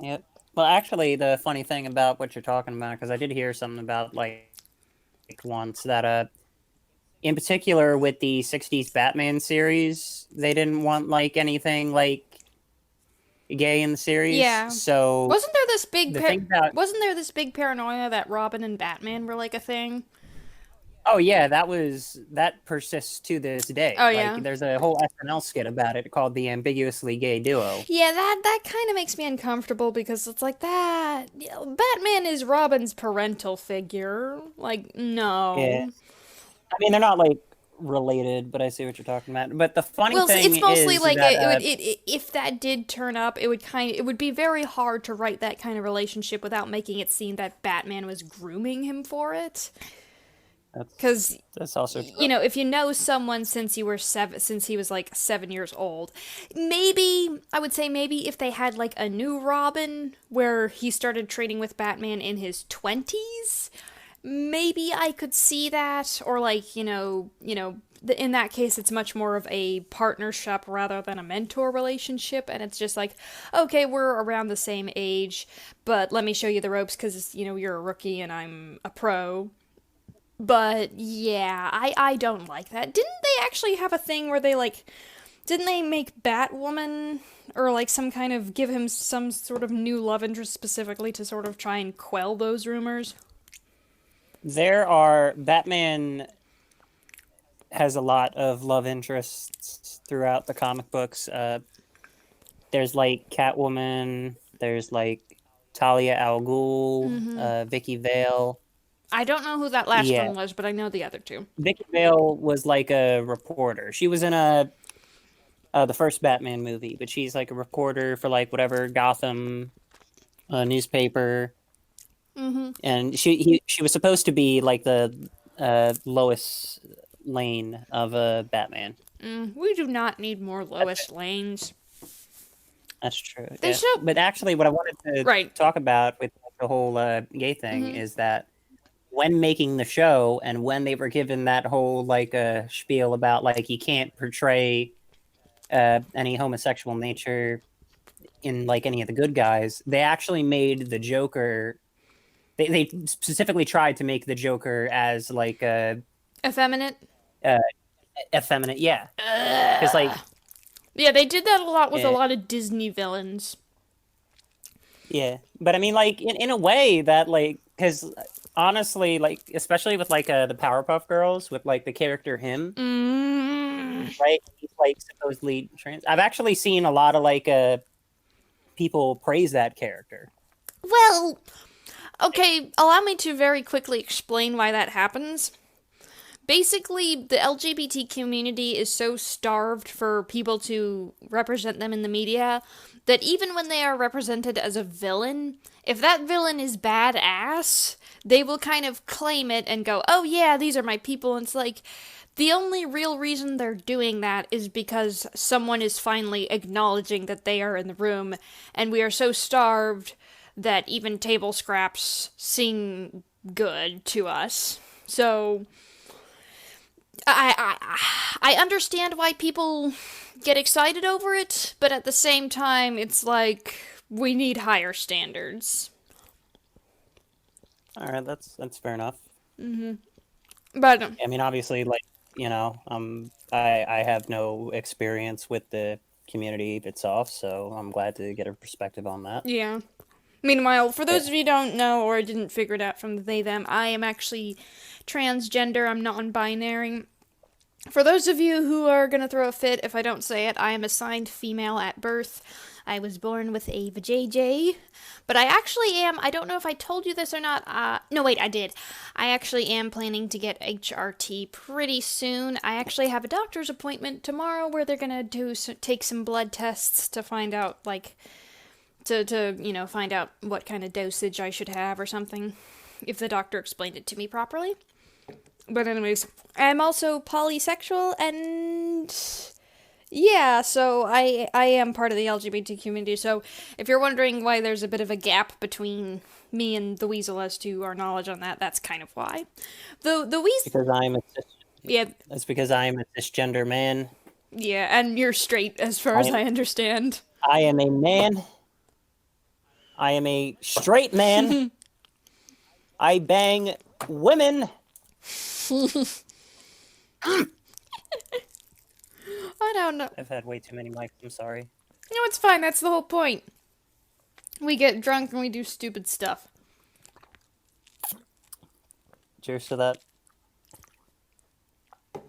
Yep. Well, actually, the funny thing about what you're talking about, because I did hear something about once that in particular with the '60s Batman series, they didn't want anything gay in the series. Yeah. So Wasn't there this big paranoia that Robin and Batman were like a thing? oh yeah, that persists to this day. Oh yeah. There's a whole SNL skit about it called the ambiguously gay duo. Yeah, that kind of makes me uncomfortable because it's like that. Batman is Robin's parental figure. Like, no. Yeah. I mean, they're not related, but I see what you're talking about. But the funny Well, thing it's mostly is like that if that did turn up, it would be very hard to write that kind of relationship without making it seem that Batman was grooming him for it. Because that's also true. if you know someone since he was like 7 years old, maybe I would say maybe if they had like a new Robin where he started training with Batman in his 20s, maybe I could see that, or in that case it's much more of a partnership rather than a mentor relationship, and it's just like, okay, we're around the same age, but let me show you the ropes because you're a rookie and I'm a pro. But yeah, I don't like that. Didn't they actually have a thing where didn't they make Batwoman or some kind of give him some sort of new love interest specifically to sort of try and quell those rumors? Batman has a lot of love interests throughout the comic books. There's Catwoman, there's Talia al Ghul, Vicky Vale. I don't know who that last one was, but I know the other two. Vicky Vale was a reporter. She was in the first Batman movie, but she's a reporter for whatever Gotham newspaper. Mm-hmm. And she was supposed to be the Lois Lane of Batman. We do not need more Lois Lanes. That's true. They should. But actually, what I wanted to talk about with the whole gay thing is that when making the show and when they were given that whole spiel about you can't portray any homosexual nature in any of the good guys, they actually made the Joker. They specifically tried to make the Joker as effeminate. Effeminate, yeah. Because yeah, they did that a lot with a lot of Disney villains. Yeah, but I mean, in a way that because honestly, especially with the Powerpuff Girls with the character him, right? He's supposedly trans. I've actually seen a lot of people praise that character. Well, okay, allow me to very quickly explain why that happens. Basically, the LGBT community is so starved for people to represent them in the media that even when they are represented as a villain, if that villain is badass, they will kind of claim it and go, oh yeah, these are my people, and it's the only real reason they're doing that is because someone is finally acknowledging that they are in the room, and we are so starved that even table scraps seem good to us. So I understand why people get excited over it, but at the same time, it's we need higher standards. All right, that's fair enough. Mm-hmm. But I mean, obviously, I have no experience with the community itself, so I'm glad to get a perspective on that. Yeah. Meanwhile, for those of you who don't know or didn't figure it out from the they them, I am actually transgender. I'm non-binary. For those of you who are gonna throw a fit if I don't say it, I am assigned female at birth. I was born with a vajayjay, but I actually am, I don't know if I told you this or not, no wait, I did. I actually am planning to get HRT pretty soon. I actually have a doctor's appointment tomorrow where they're gonna take some blood tests to find out, like, to find out what kind of dosage I should have or something, if the doctor explained it to me properly. But anyways, I'm also polysexual, and yeah, so I am part of the LGBT community, so if you're wondering why there's a bit of a gap between me and the Weasel as to our knowledge on that, that's kind of why. The Weasel... Because I'm a Yeah. That's because I'm a cisgender man. Yeah, and you're straight as far as I understand. I am a man. I am a straight man. I bang women. I don't know. I've had way too many mics, I'm sorry. No, it's fine, that's the whole point. We get drunk and we do stupid stuff. Cheers to that.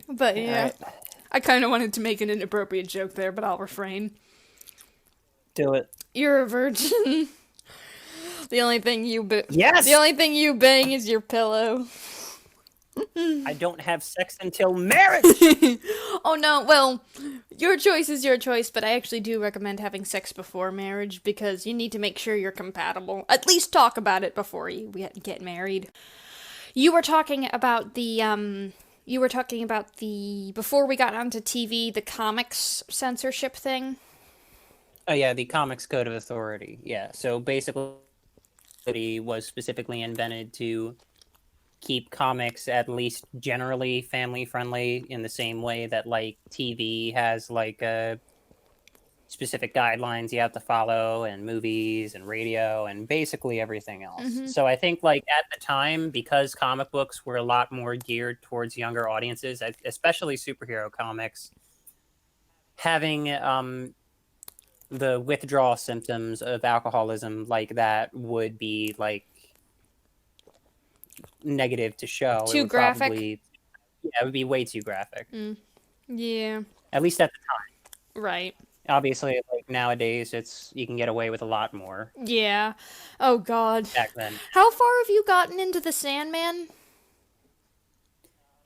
But yeah, Right. I kind of wanted to make an inappropriate joke there, but I'll refrain. Do it. You're a virgin. The only thing you Yes! The only thing you bang is your pillow. I don't have sex until marriage! Oh no, well, your choice is your choice, but I actually do recommend having sex before marriage because you need to make sure you're compatible. At least talk about it before you get married. You were talking about before we got onto TV, the comics censorship thing. Oh yeah, the Comics Code of Authority. Yeah, so basically it was specifically invented to keep comics at least generally family friendly in the same way that like TV has like specific guidelines you have to follow, and movies and radio and basically everything else. Mhm. So I think like at the time, because comic books were a lot more geared towards younger audiences, especially superhero comics, having the withdrawal symptoms of alcoholism like that would be like negative to show. Too graphic? Yeah, it would be way too graphic. Yeah, At least at the time. right. Obviously, like nowadays, you can get away with a lot more. Yeah. Oh god. Back then, How far have you gotten into the Sandman?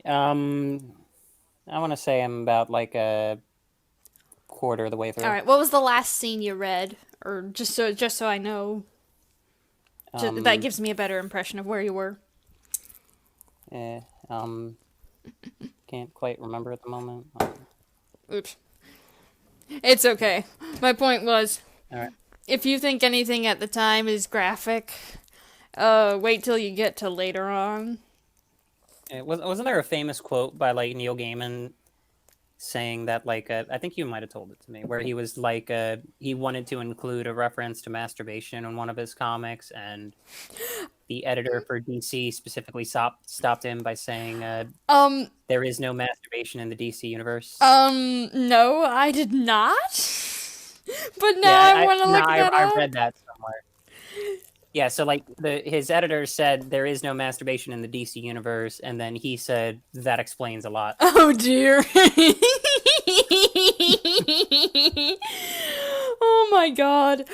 I want to say I'm about like a quarter of the way through. All right. What was the last scene you read, or just so I know? That gives me a better impression of where you were. Can't quite remember at the moment. Oops. It's okay. My point was, All right. if you think anything at the time is graphic, wait till you get to later on. Wasn't there a famous quote by like Neil Gaiman saying that like I think you might have told it to me, where he was like he wanted to include a reference to masturbation in one of his comics, and the editor for DC specifically stopped him by saying there is no masturbation in the DC universe. No, I did not. But now I want to look that up. I read that somewhere. Yeah, so like his editor said there is no masturbation in the DC universe, and then he said that explains a lot. Oh dear. Oh my god.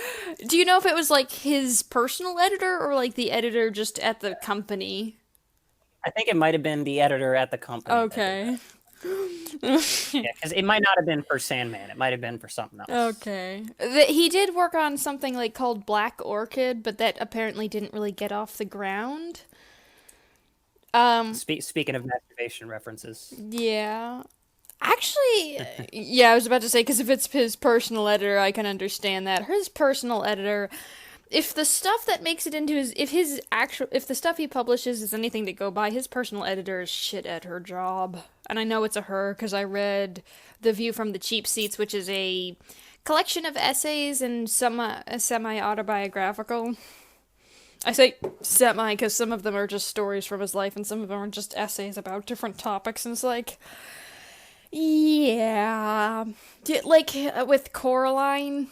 Do you know if it was like his personal editor or like the editor just at the company? I think it might have been the editor at the company. Okay. Yeah, because it might not have been for Sandman. It might have been for something else. Okay. He did work on something like called Black Orchid, but that apparently didn't really get off the ground. Speaking of masturbation references. Yeah. Actually, yeah, I was about to say, because if it's his personal editor, I can understand that. His personal editor, if the stuff that makes it into if the stuff he publishes is anything to go by, his personal editor is shit at her job. And I know it's a her, because I read The View from the Cheap Seats, which is a collection of essays and semi-autobiographical. I say semi, because some of them are just stories from his life, and some of them are just essays about different topics, and it's like... Yeah, like with Coraline,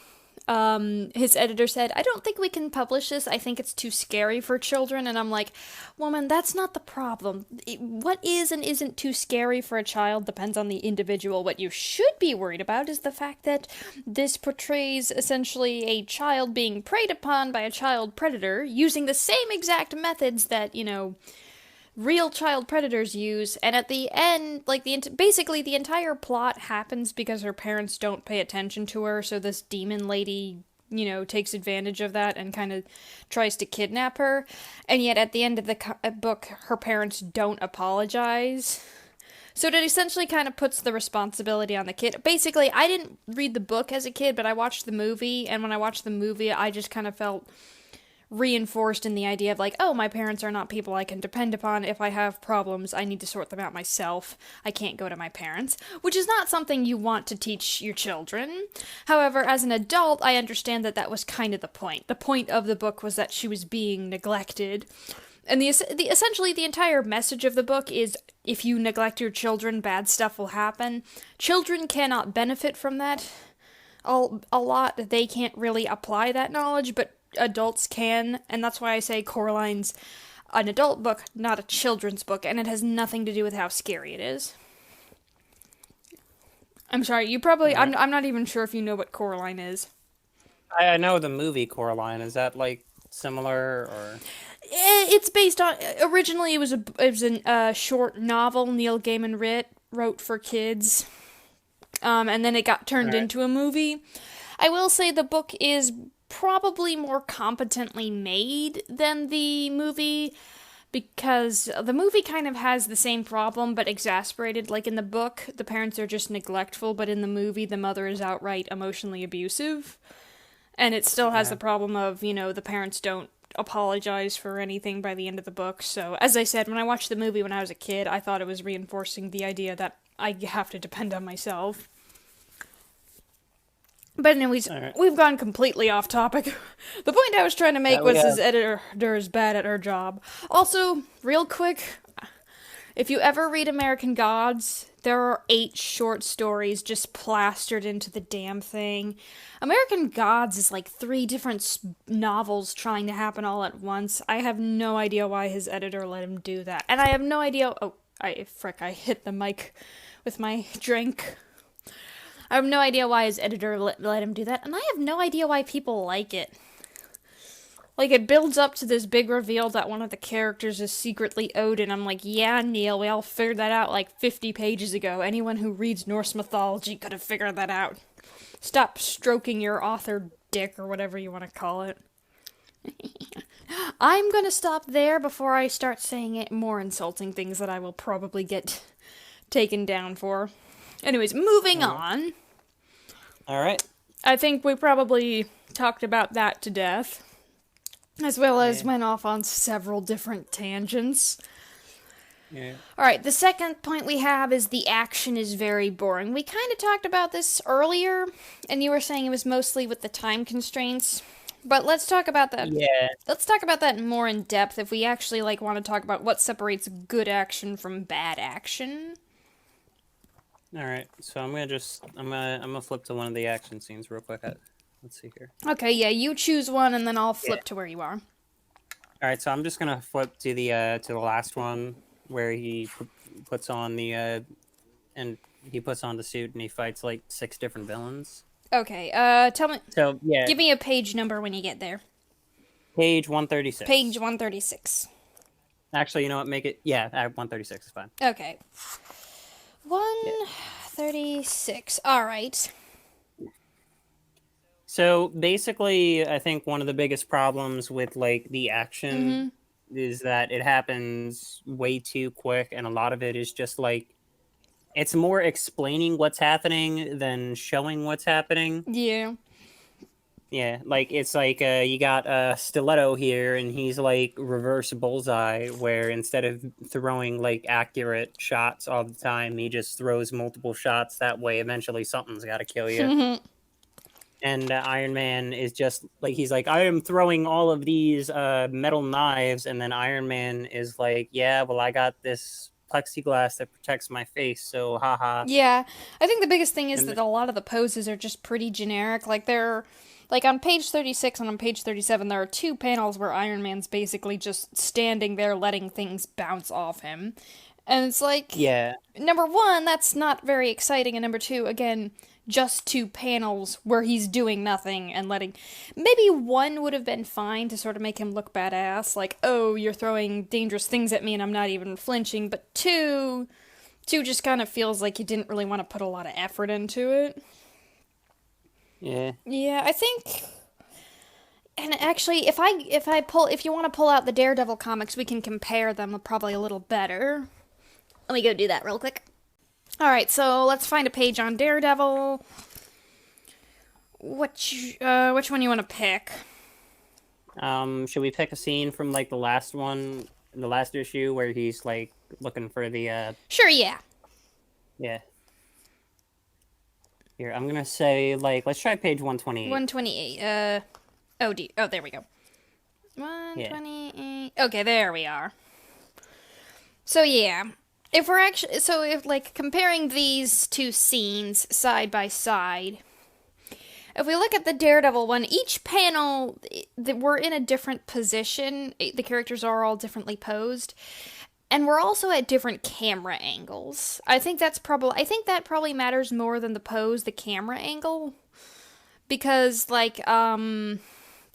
his editor said, "I don't think we can publish this. I think it's too scary for children." And I'm like, woman, that's not the problem. What is and isn't too scary for a child depends on the individual. What you should be worried about is the fact that this portrays essentially a child being preyed upon by a child predator using the same exact methods that, real child predators use, and at the end, like, basically the entire plot happens because her parents don't pay attention to her, so this demon lady, takes advantage of that and kind of tries to kidnap her, and yet at the end of the book, her parents don't apologize. So it essentially kind of puts the responsibility on the kid. Basically, I didn't read the book as a kid, but I watched the movie, and when I watched the movie, I just kind of felt reinforced in the idea of like, oh, my parents are not people I can depend upon. If I have problems, I need to sort them out myself. I can't go to my parents, which is not something you want to teach your children. However, as an adult, I understand that that was kind of the point. The point of the book was that she was being neglected. And essentially the entire message of the book is, if you neglect your children, bad stuff will happen. Children cannot benefit from that a lot. They can't really apply that knowledge, but adults can, and that's why I say Coraline's an adult book, not a children's book, and it has nothing to do with how scary it is. I'm sorry, you probably, I'm not even sure if you know what Coraline is. I know the movie Coraline. Is that, like, similar, or...? It's based on, originally it was a short novel Neil Gaiman wrote for kids, and then it got turned into a movie. I will say the book is probably more competently made than the movie, because the movie kind of has the same problem but exasperated. Like in the book, the parents are just neglectful, but in the movie, the mother is outright emotionally abusive. And it still has the problem of, the parents don't apologize for anything by the end of the book. So, as I said, when I watched the movie when I was a kid, I thought it was reinforcing the idea that I have to depend on myself. But anyways, we've gone completely off topic. The point I was trying to make was his editor is bad at her job. Also, real quick, if you ever read American Gods, there are 8 short stories just plastered into the damn thing. American Gods is like 3 different novels trying to happen all at once. I have no idea why his editor let him do that. And I have no idea... Oh, I hit the mic with my drink. I have no idea why his editor let him do that, and I have no idea why people like it. Like, it builds up to this big reveal that one of the characters is secretly Odin. I'm like, yeah, Neil, we all figured that out like 50 pages ago. Anyone who reads Norse mythology could have figured that out. Stop stroking your author dick, or whatever you want to call it. I'm gonna stop there before I start saying it more insulting things that I will probably get taken down for. Anyways, moving on. Alright. I think we probably talked about that to death. As well as went off on several different tangents. Yeah. Alright, the second point we have is the action is very boring. We kind of talked about this earlier, and you were saying it was mostly with the time constraints. But let's talk about that. Yeah. Let's talk about that more in depth if we actually want to talk about what separates good action from bad action. All right, so I'm gonna flip to one of the action scenes real quick. Let's see here. Okay, yeah, you choose one, and then I'll flip to where you are. All right, so I'm just gonna flip to the last one where he puts on the suit and he fights like 6 different villains. Okay, tell me. So yeah, give me a page number when you get there. Page 136. Page 136. Actually, you know what? Make it 136 is fine. Okay. 136. All right. So basically, I think one of the biggest problems with like the action is that it happens way too quick, and a lot of it is just like it's more explaining what's happening than showing what's happening. Yeah. Yeah, like it's like you got a stiletto here, and he's like reverse bullseye, where instead of throwing like accurate shots all the time, he just throws multiple shots. That way, eventually something's got to kill you. And Iron Man is just like, he's like, I am throwing all of these metal knives, and then Iron Man is like, yeah, well, I got this plexiglass that protects my face, so haha. Yeah, I think the biggest thing is that a lot of the poses are just pretty generic. Like, they're Like, on page 36 and on page 37, there are two panels where Iron Man's basically just standing there letting things bounce off him. And it's like, Yeah. number one, that's not very exciting, and number two, again, just two panels where he's doing nothing and letting. Maybe one would have been fine to sort of make him look badass, like, oh, you're throwing dangerous things at me and I'm not even flinching, but two just kind of feels like you didn't really want to put a lot of effort into it. Yeah. Yeah, I think. And actually, if you want to pull out the Daredevil comics, we can compare them probably a little better. Let me go do that real quick. Alright, so let's find a page on Daredevil. Which one you want to pick? Should we pick a scene from like the last issue where he's like looking for the Sure, yeah. Yeah. Here, I'm gonna say like let's try page 128. 128. Oh, there we go. 128. Yeah. Okay, there we are. So yeah. If like comparing these two scenes side by side, if we look at the Daredevil one, each panel we're in a different position. The characters are all differently posed, and we're also at different camera angles. I think that probably matters more than the pose, the camera angle, because like the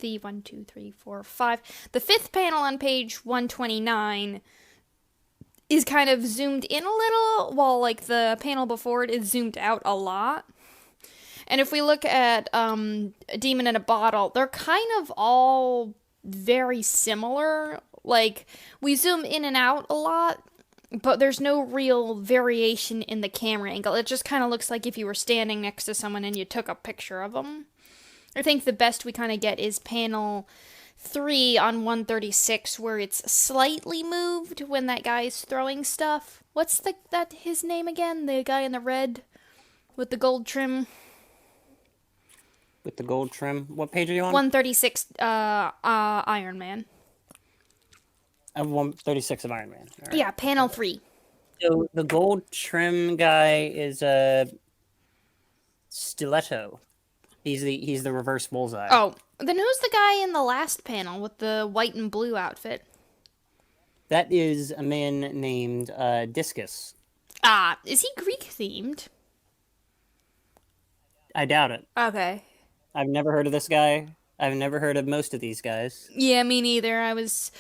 1, 2, 3, 4, 5, the fifth panel on page 129. Is kind of zoomed in a little, while like the panel before it is zoomed out a lot. And if we look at Demon in a Bottle, they're kind of all very similar. Like, we zoom in and out a lot, but there's no real variation in the camera angle. It just kind of looks like if you were standing next to someone and you took a picture of them. I think the best we kind of get is panel 3 on 136, where it's slightly moved when that guy's throwing stuff. What's his name again? The guy in the red with the gold trim. With the gold trim. What page are you on? 136, Iron Man. 136 of Iron Man. Right. Yeah, panel 3. So the gold trim guy is a Stiletto. He's the reverse bullseye. Oh, then who's the guy in the last panel with the white and blue outfit? That is a man named Discus. Ah, is he Greek themed? I doubt it. Okay. I've never heard of this guy. I've never heard of most of these guys. Yeah, me neither. This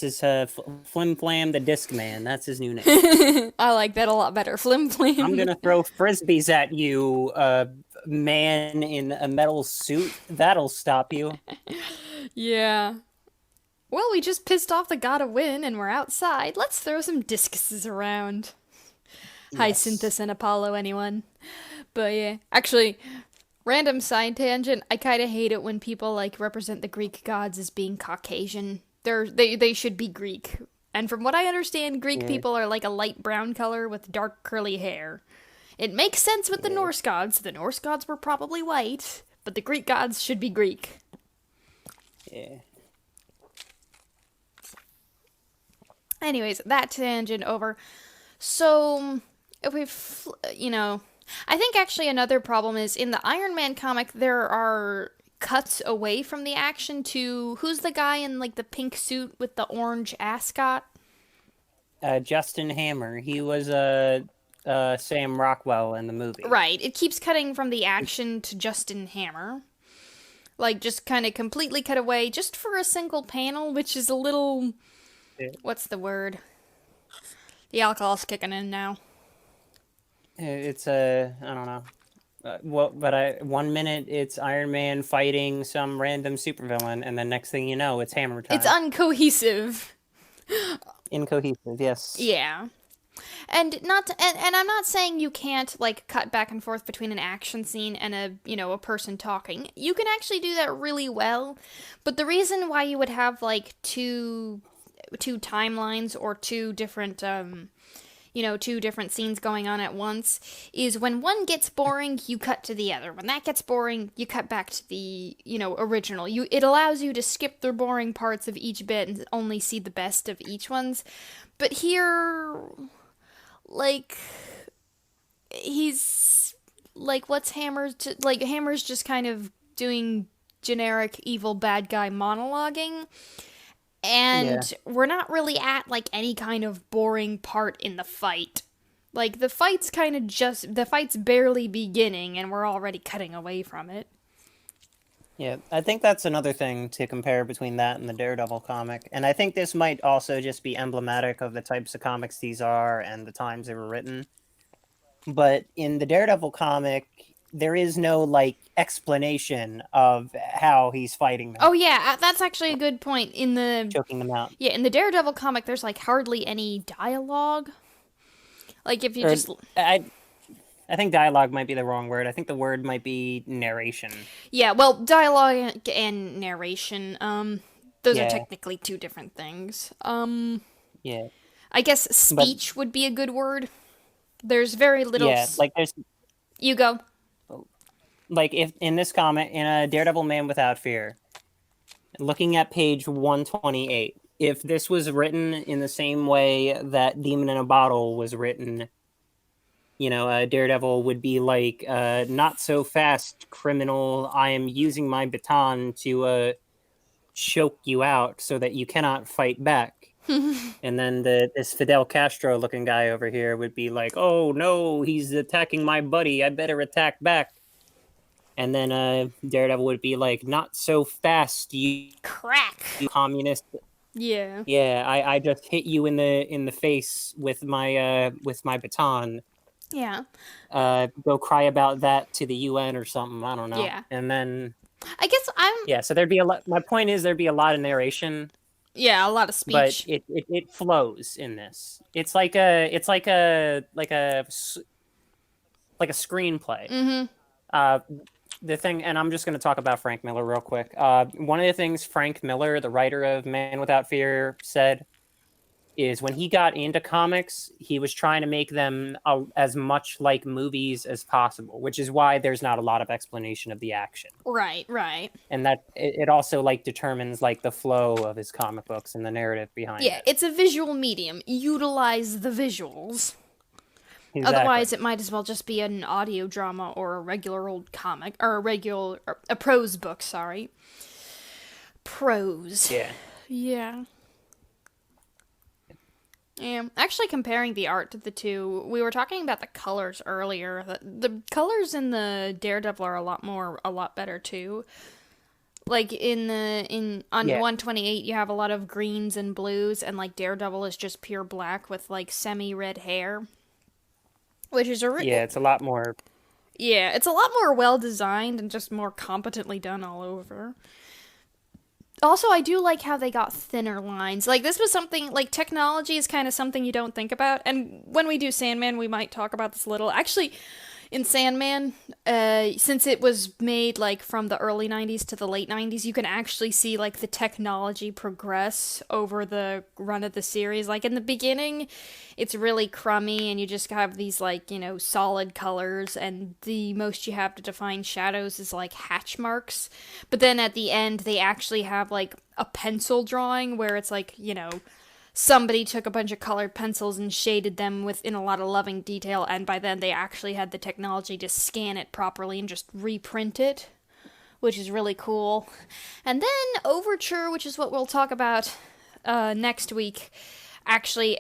is Flim Flam the Disc Man. That's his new name. I like that a lot better. Flim Flam. I'm gonna throw frisbees at you, man in a metal suit. That'll stop you. Yeah. Well, we just pissed off the god of wind and we're outside. Let's throw some discuses around. Yes. Hyacinthus and Apollo, anyone? But yeah. Actually, random side tangent. I kind of hate it when people like represent the Greek gods as being Caucasian. They should be Greek. And from what I understand, Greek people are like a light brown color with dark curly hair. It makes sense with the Norse gods. The Norse gods were probably white, but the Greek gods should be Greek. Yeah. Anyways, that tangent over. So, if I think actually another problem is in the Iron Man comic, there are cuts away from the action to, who's the guy in like the pink suit with the orange ascot? Justin Hammer. He was Sam Rockwell in the movie. Right. It keeps cutting from the action to Justin Hammer. Like, just kind of completely cut away just for a single panel, which is a little... What's the word? The alcohol's kicking in now. It's I don't know. 1 minute it's Iron Man fighting some random supervillain, and then next thing you know, it's Hammer time. It's uncohesive. Incohesive, yes. Yeah. And I'm not saying you can't like cut back and forth between an action scene and a person talking. You can actually do that really well. But the reason why you would have like two timelines or two different scenes going on at once is when one gets boring, you cut to the other. When that gets boring, you cut back to the, original. It allows you to skip the boring parts of each bit and only see the best of each ones. But here, like, he's like what's Hammer's just kind of doing generic evil bad guy monologuing, Yeah. and we're not really at like any kind of boring part in the fight. Like the fight's barely beginning and we're already cutting away from it. Yeah, I think that's another thing to compare between that and the Daredevil comic. And I think this might also just be emblematic of the types of comics these are and the times they were written. But in the Daredevil comic, there is no like explanation of how he's fighting them, Oh yeah, that's actually a good point. choking them out. In the Daredevil comic there's like hardly any dialogue. Like if you Or just I think dialogue might be the wrong word. I think the word might be narration. Yeah, well, dialogue and narration, those are Yeah, technically two different things. yeah. I guess But speech would be a good word. There's very little. yeah, like there's You go. like if in this comic in a Daredevil Man Without Fear, looking at page 128, if this was written in the same way that Demon in a Bottle was written, Daredevil would be like, not so fast, criminal. I am using my baton to choke you out so that you cannot fight back. And then this Fidel Castro looking guy over here would be like, oh no, he's attacking my buddy. I better attack back. And then Daredevil would be like, not so fast, you Crack. communist. Yeah. Yeah, I just hit you in the face with my baton. Yeah. Go cry about that to the UN or something. I don't know. Yeah. And then I guess I'm. yeah, so there'd be a lot. My point is there'd be a lot of narration, Yeah, a lot of but speech. it flows in this. It's like a screenplay. Mm-hmm. Uh, the thing, and I'm just going to talk about Frank Miller real quick. One of the things Frank Miller, the writer of Man Without Fear, said is when he got into comics, he was trying to make them as much like movies as possible, which is why there's not a lot of explanation of the action. Right. Right. And that it also like determines like the flow of his comic books and the narrative behind Yeah, it. it's a visual medium. Utilize the visuals. Exactly. Otherwise, it might as well just be an audio drama or a regular old comic or a prose book. Sorry, prose. Yeah. Yeah. Yeah. Actually, comparing the art to the two, we were talking about the colors earlier. The colors in the Daredevil are a lot better too. Like on Yeah. 128, you have a lot of greens and blues, and like Daredevil is just pure black with like semi-red hair. Which is Yeah, it's a lot more. yeah, it's a lot more well designed and just more competently done all over. Also, I do like how they got thinner lines. Like this was something like technology is kind of something you don't think about. And when we do Sandman, we might talk about this a little. Actually, in Sandman, since it was made like from the early 90s to the late 90s, you can actually see like the technology progress over the run of the series. Like in the beginning, it's really crummy and you just have these like, solid colors, and the most you have to define shadows is like hatch marks. But then at the end, they actually have like a pencil drawing where it's like, somebody took a bunch of colored pencils and shaded them in a lot of loving detail, and by then they actually had the technology to scan it properly and just reprint it, which is really cool. And then Overture, which is what we'll talk about next week. Actually,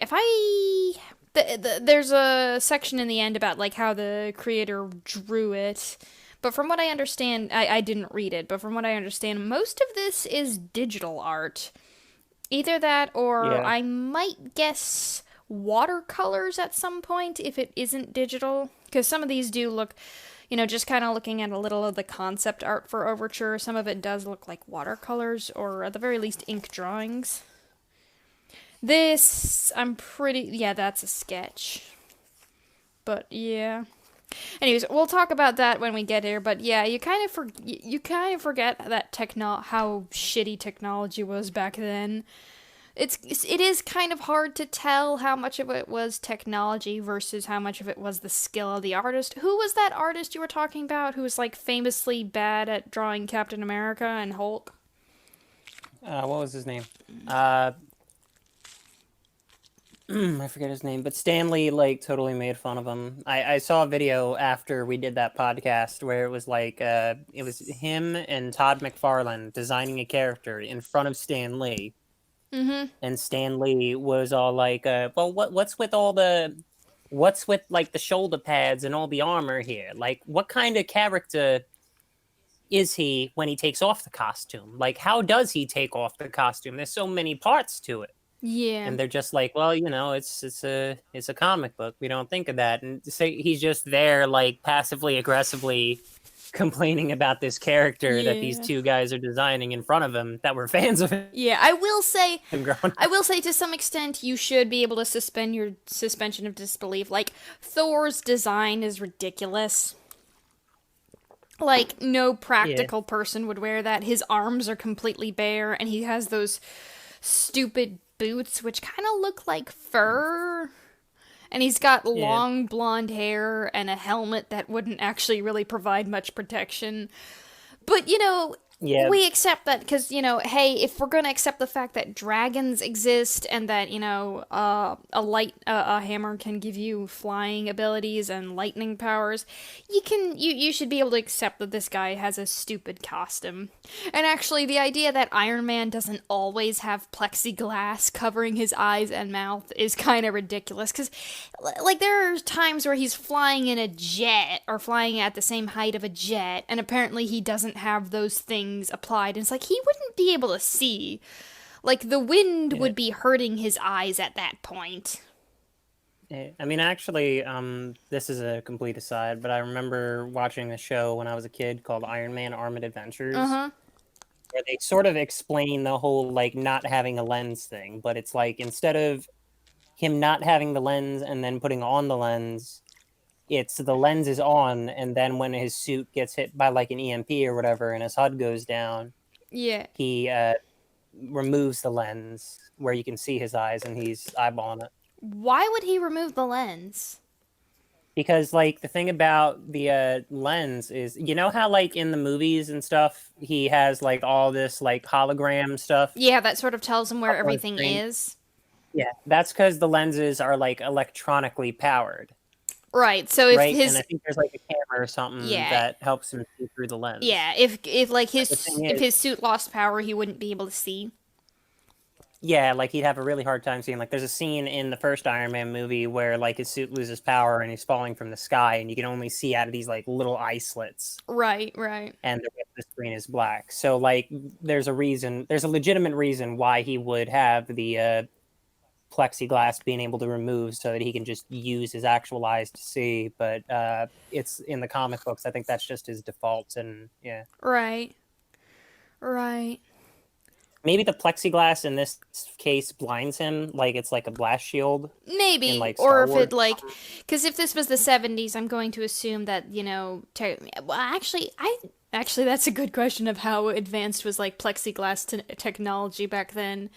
there's a section in the end about like how the creator drew it. But from what I understand, I didn't read it, but from what I understand, most of this is digital art. Either that, or Yeah. I might guess watercolors at some point if it isn't digital. Because some of these do look, just kind of looking at a little of the concept art for Overture, some of it does look like watercolors, or at the very least ink drawings. This, that's a sketch. But yeah. Anyways, we'll talk about that when we get here. But yeah, you kind of forget that how shitty technology was back then. It is kind of hard to tell how much of it was technology versus how much of it was the skill of the artist. Who was that artist you were talking about who was like famously bad at drawing Captain America and Hulk? What was his name? I forget his name, but Stanley like totally made fun of him. I saw a video after we did that podcast where it was like it was him and Todd McFarlane designing a character in front of Stan Lee, Mm-hmm. and Stan Lee was all like, well, what's with like the shoulder pads and all the armor here? Like, what kind of character is he when he takes off the costume? Like, how does he take off the costume? There's so many parts to it. Yeah. And they're just like, well, it's a comic book. We don't think of that. And say he's just there, like passively aggressively complaining about this character that these Yeah. two guys are designing in front of him that were fans of him Yeah, I will say growing I will say to some extent you should be able to suspend your suspension of disbelief. Like Thor's design is ridiculous. Like no Yeah, practical person would wear that. His arms are completely bare and he has those stupid boots which kind of look like fur. And he's got yeah, long blonde hair and a helmet that wouldn't actually really provide much protection. But, yeah, we accept that because, hey, if we're going to accept the fact that dragons exist and that, a hammer can give you flying abilities and lightning powers, you should be able to accept that this guy has a stupid costume. And actually, the idea that Iron Man doesn't always have plexiglass covering his eyes and mouth is kind of ridiculous because, like, there are times where he's flying in a jet or flying at the same height of a jet, and apparently he doesn't have those things applied. And it's like he wouldn't be able to see. Like, the wind yeah. would be hurting his eyes at that point. I mean, actually, this is a complete aside, but I remember watching a show when I was a kid called Iron Man Armored Uh Adventures, huh. where they sort of explain the whole like not having a lens thing, but it's like instead of him not having the lens and then putting on the lens, it's the lens is on, and then when his suit gets hit by like an EMP or whatever, and his HUD goes down, Yeah. he removes the lens where you can see his eyes, and he's eyeballing it. Why would he remove the lens? Because like the thing about the lens is, you know how like in the movies and stuff, he has like all this like hologram stuff Yeah, that sort of tells him where up on everything screen. is. Yeah, that's because the lenses are like electronically powered. Right. So if Right? And I his think there's like a camera or something yeah, that helps him see through the lens. yeah, if like But the thing if is, his suit lost power, he wouldn't be able to see. yeah, like he'd have a really hard time seeing. Like there's a scene in the first Iron Man movie where like his suit loses power and he's falling from the sky, and you can only see out of these like little eye slits, Right, right. and the rest of the screen is black. So like there's a reason, there's a legitimate reason why he would have the plexiglass being able to remove so that he can just use his actual eyes to see. But it's in the comic books. I think that's just his default, and yeah. Right. Right. Maybe the plexiglass in this case blinds him, like it's like a blast shield in Maybe, like or Star if Wars. it like, because if this was the '70s, I'm going to assume that well, actually that's a good question of how advanced was like plexiglass technology back then.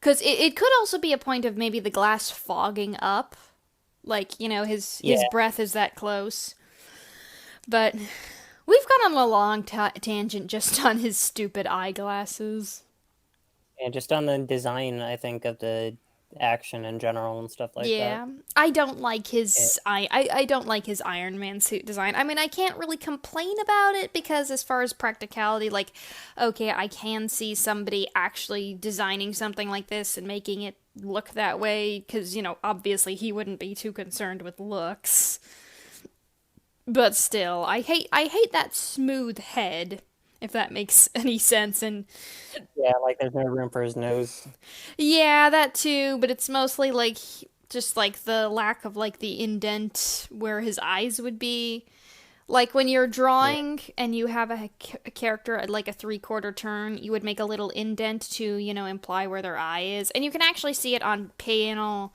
Because it could also be a point of maybe the glass fogging up, like his Yeah, breath is that close. But we've gone on a long tangent just on his stupid eyeglasses. and just on the design, I think of the action in general and stuff like that. Yeah, I don't like Yeah, his I don't like his Iron Man suit design. I mean, I can't really complain about it because as far as practicality, like, okay, I can see somebody actually designing something like this and making it look that way because, obviously he wouldn't be too concerned with looks. But still, I hate that smooth head, if that makes any sense. And yeah, like there's no room for his nose. yeah, that too, but it's mostly like just like the lack of like the indent where his eyes would be. Like when you're Yeah, drawing and you have a character at like a three-quarter turn, you would make a little indent to, imply where their eye is. And you can actually see it on panel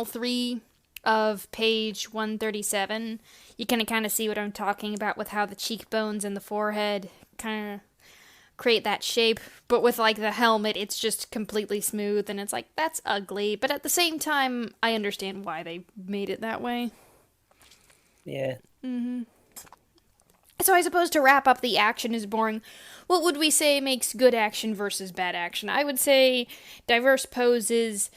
3 of page 137. You can kind of see what I'm talking about with how the cheekbones and the forehead kind of create that shape, but with like the helmet it's just completely smooth and it's like that's ugly, but at the same time I understand why they made it that way. yeah. So I suppose to wrap up the action is boring, what would we say makes good action versus bad action? I would say diverse poses,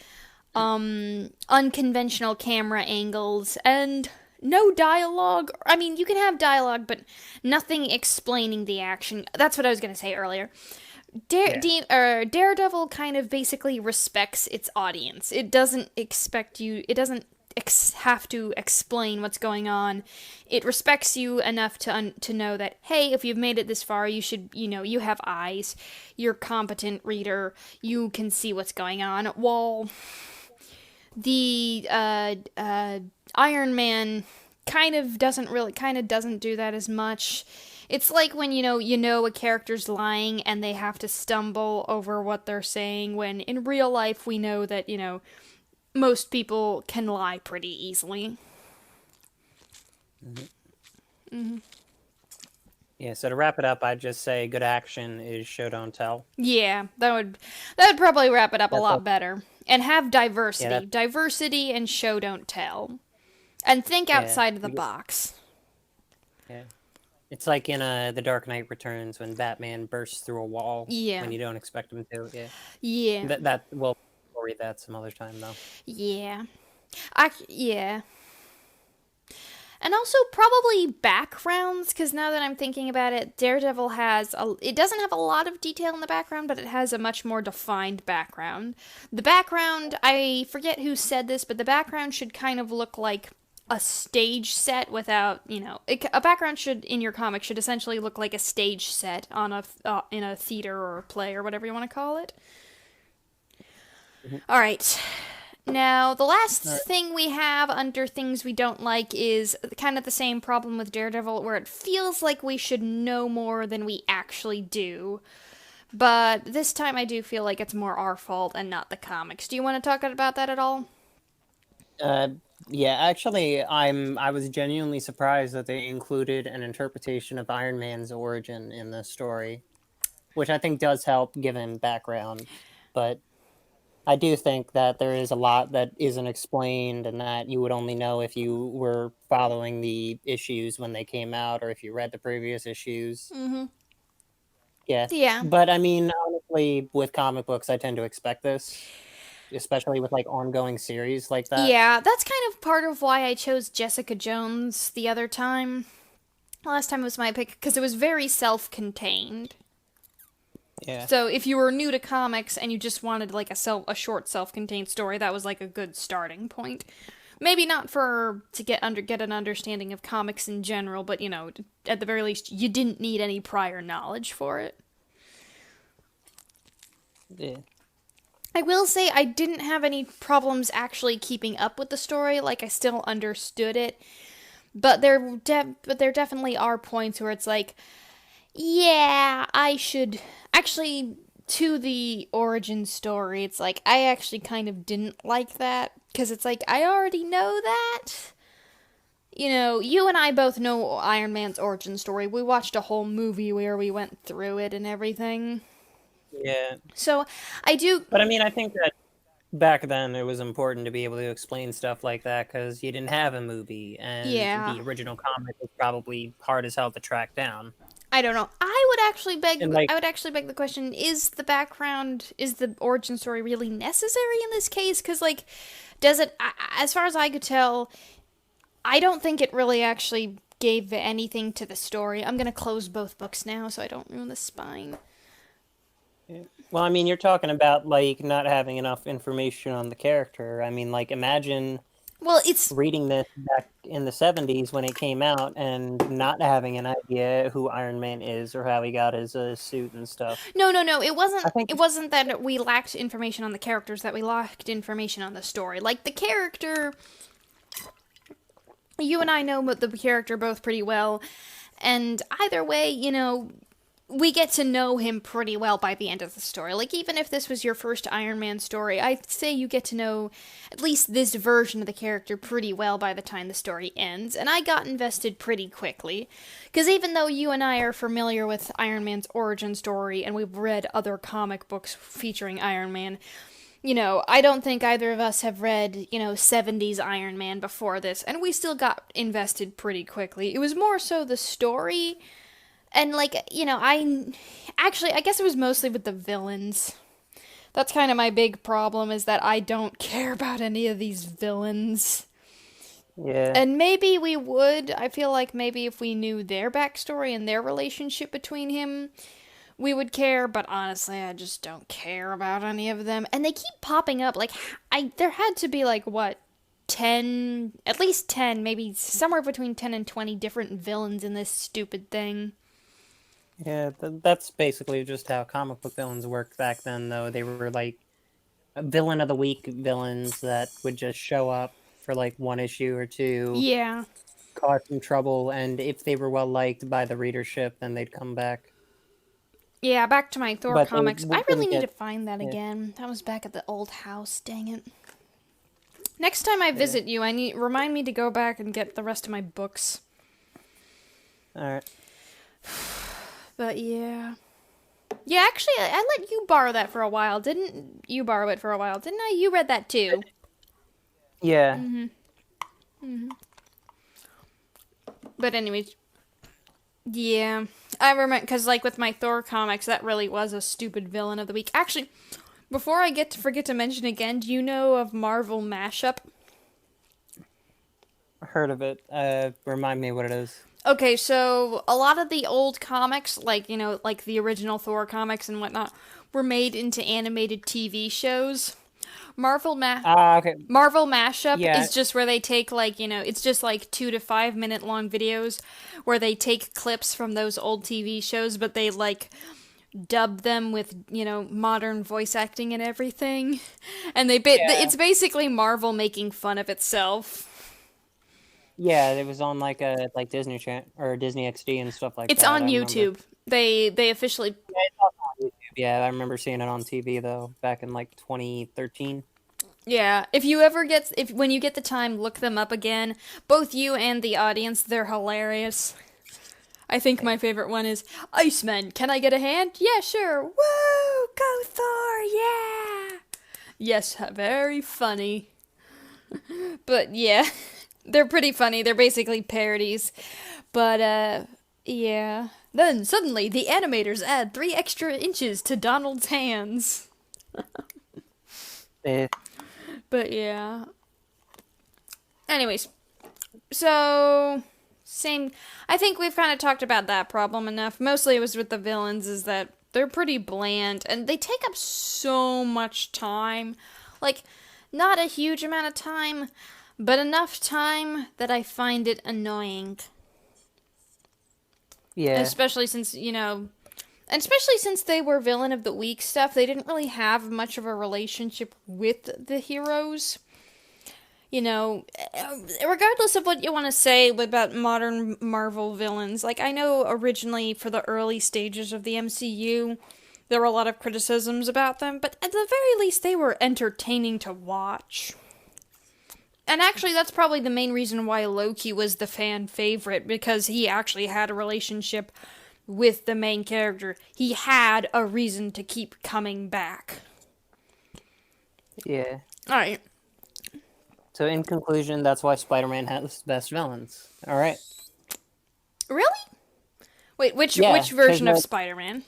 unconventional camera angles, and no dialogue. I mean, you can have dialogue, but nothing explaining the action. That's what I was going to say earlier. Daredevil kind of basically respects its audience. It doesn't expect you. It doesn't have to explain what's going on. It respects you enough to know that, hey, if you've made it this far, you should, you have eyes. You're a competent reader. You can see what's going on. While the Iron Man kind of doesn't do that as much. It's like when you know a character's lying and they have to stumble over what they're saying, when in real life we know that, most people can lie pretty easily. Yeah, so to wrap it up, I'd just say good action is show don't tell. Yeah, that would probably wrap it up a lot better. And have diversity. Yeah, diversity and show don't tell. And think outside of the box. Yeah. It's like in The Dark Knight Returns when Batman bursts through a wall when you don't expect him to. Yeah. Yeah. We'll read that some other time, though. Yeah. Yeah. And also probably backgrounds, because now that I'm thinking about it, Daredevil it doesn't have a lot of detail in the background, but it has a much more defined background. The background, I forget who said this, but the background should kind of look like a stage set without, a background in your comic should essentially look like a stage set on in a theater or a play or whatever you want to call it. All right. Now, the last thing we have under things we don't like is kind of the same problem with Daredevil, where it feels like we should know more than we actually do. But this time I do feel like it's more our fault and not the comics. Do you want to talk about that at all? Yeah, actually, I was genuinely surprised that they included an interpretation of Iron Man's origin in the story, which I think does help given background, but I do think that there is a lot that isn't explained and that you would only know if you were following the issues when they came out or if you read the previous issues. Mm-hmm. Yeah. But I mean, honestly, with comic books, I tend to expect this, especially with like ongoing series like that. Yeah, that's kind of part of why I chose Jessica Jones the other time. Last time was my pick because it was very self-contained. Yeah. So if you were new to comics and you just wanted like a short self-contained story, that was like a good starting point. Maybe not to get an understanding of comics in general, but at the very least, you didn't need any prior knowledge for it. Yeah. I will say I didn't have any problems actually keeping up with the story. Like I still understood it, but there definitely are points where it's like, yeah, I should actually, to the origin story, it's like I actually kind of didn't like that because it's like I already know that. You and I both know Iron Man's origin story. We watched a whole movie where we went through it and everything. Yeah. So I do. But I mean, I think that back then it was important to be able to explain stuff like that because you didn't have a movie, and the original comic was probably hard as hell to track down. I don't know. I would actually beg the question: is the origin story really necessary in this case? Because does it? As far as I could tell, I don't think it really actually gave anything to the story. I'm gonna close both books now so I don't ruin the spine. Yeah. Well, I mean, you're talking about not having enough information on the character. I mean, imagine. Well, it's reading this back in the 70s when it came out and not having an idea who Iron Man is or how he got his suit and stuff. No. It wasn't that we lacked information on the characters, that we lacked information on the story. Like, the character, you and I know the character both pretty well, and either way, we get to know him pretty well by the end of the story. Like, even if this was your first Iron Man story, I'd say you get to know at least this version of the character pretty well by the time the story ends, and I got invested pretty quickly. Because even though you and I are familiar with Iron Man's origin story, and we've read other comic books featuring Iron Man, I don't think either of us have read, 70s Iron Man before this, and we still got invested pretty quickly. It was more so the story. And, I guess it was mostly with the villains. That's kind of my big problem, is that I don't care about any of these villains. Yeah. And maybe we would. I feel like maybe if we knew their backstory and their relationship between him, we would care, but honestly, I just don't care about any of them. And they keep popping up. Like, there had to be, like, what, 10, at least 10, maybe somewhere between 10 and 20 different villains in this stupid thing. Yeah, that's basically just how comic book villains worked back then, though. They were like villain of the week villains that would just show up for like one issue or two, Yeah. cause some trouble, and if they were well liked by the readership, then they'd come back. Yeah, back to my Thor But they comics. I really wouldn't need get. to find that Yeah, again. That was back at the old house, dang it. Next time I yeah. visit you, remind me to go back and get the rest of my books. All right. But yeah. Yeah, actually, I let you borrow that for a while. Didn't you borrow it for a while? Didn't I? You read that too. Yeah. But anyways, yeah. I remember, because like with my Thor comics, that really was a stupid villain of the week. Actually, before I forget to mention again, do you know of Marvel Mashup? Heard of it. Remind me what it is. Okay, so a lot of the old comics, like, like the original Thor comics and whatnot, were made into animated TV shows. Okay. Marvel Mashup Yeah. is just where they take, like, it's just like 2 to 5 minute long videos where they take clips from those old TV shows, but they, like, dub them with, modern voice acting and everything. And Yeah. it's basically Marvel making fun of itself. Yeah, it was on like Disney Channel or Disney XD and stuff like It's that. on I remember. YouTube. They officially. Yeah, it's also on YouTube. Yeah, I remember seeing it on TV though back in like 2013. Yeah, if when you get the time, look them up again. Both you and the audience, they're hilarious. I think my favorite one is Iceman. Can I get a hand? Yeah, sure. Woo! Go Thor! Yeah. Yes, very funny. But yeah, they're pretty funny. They're basically parodies. But yeah. Then suddenly the animators add 3 extra inches to Donald's hands. Eh, But yeah. Anyways, so same. I think we've kind of talked about that problem enough. Mostly it was with the villains, is that they're pretty bland and they take up so much time. Like, not a huge amount of time, but enough time that I find it annoying. yeah. Especially since, and especially since they were villain of the week stuff, they didn't really have much of a relationship with the heroes. Regardless of what you want to say about modern Marvel villains, like, I know originally for the early stages of the MCU, there were a lot of criticisms about them, but at the very least, they were entertaining to watch. And actually, that's probably the main reason why Loki was the fan favorite, because he actually had a relationship with the main character. He had a reason to keep coming back. Yeah. Alright. So in conclusion, that's why Spider-Man has the best villains. All right. Really? Wait, which Yeah, version of 'cause, Spider-Man?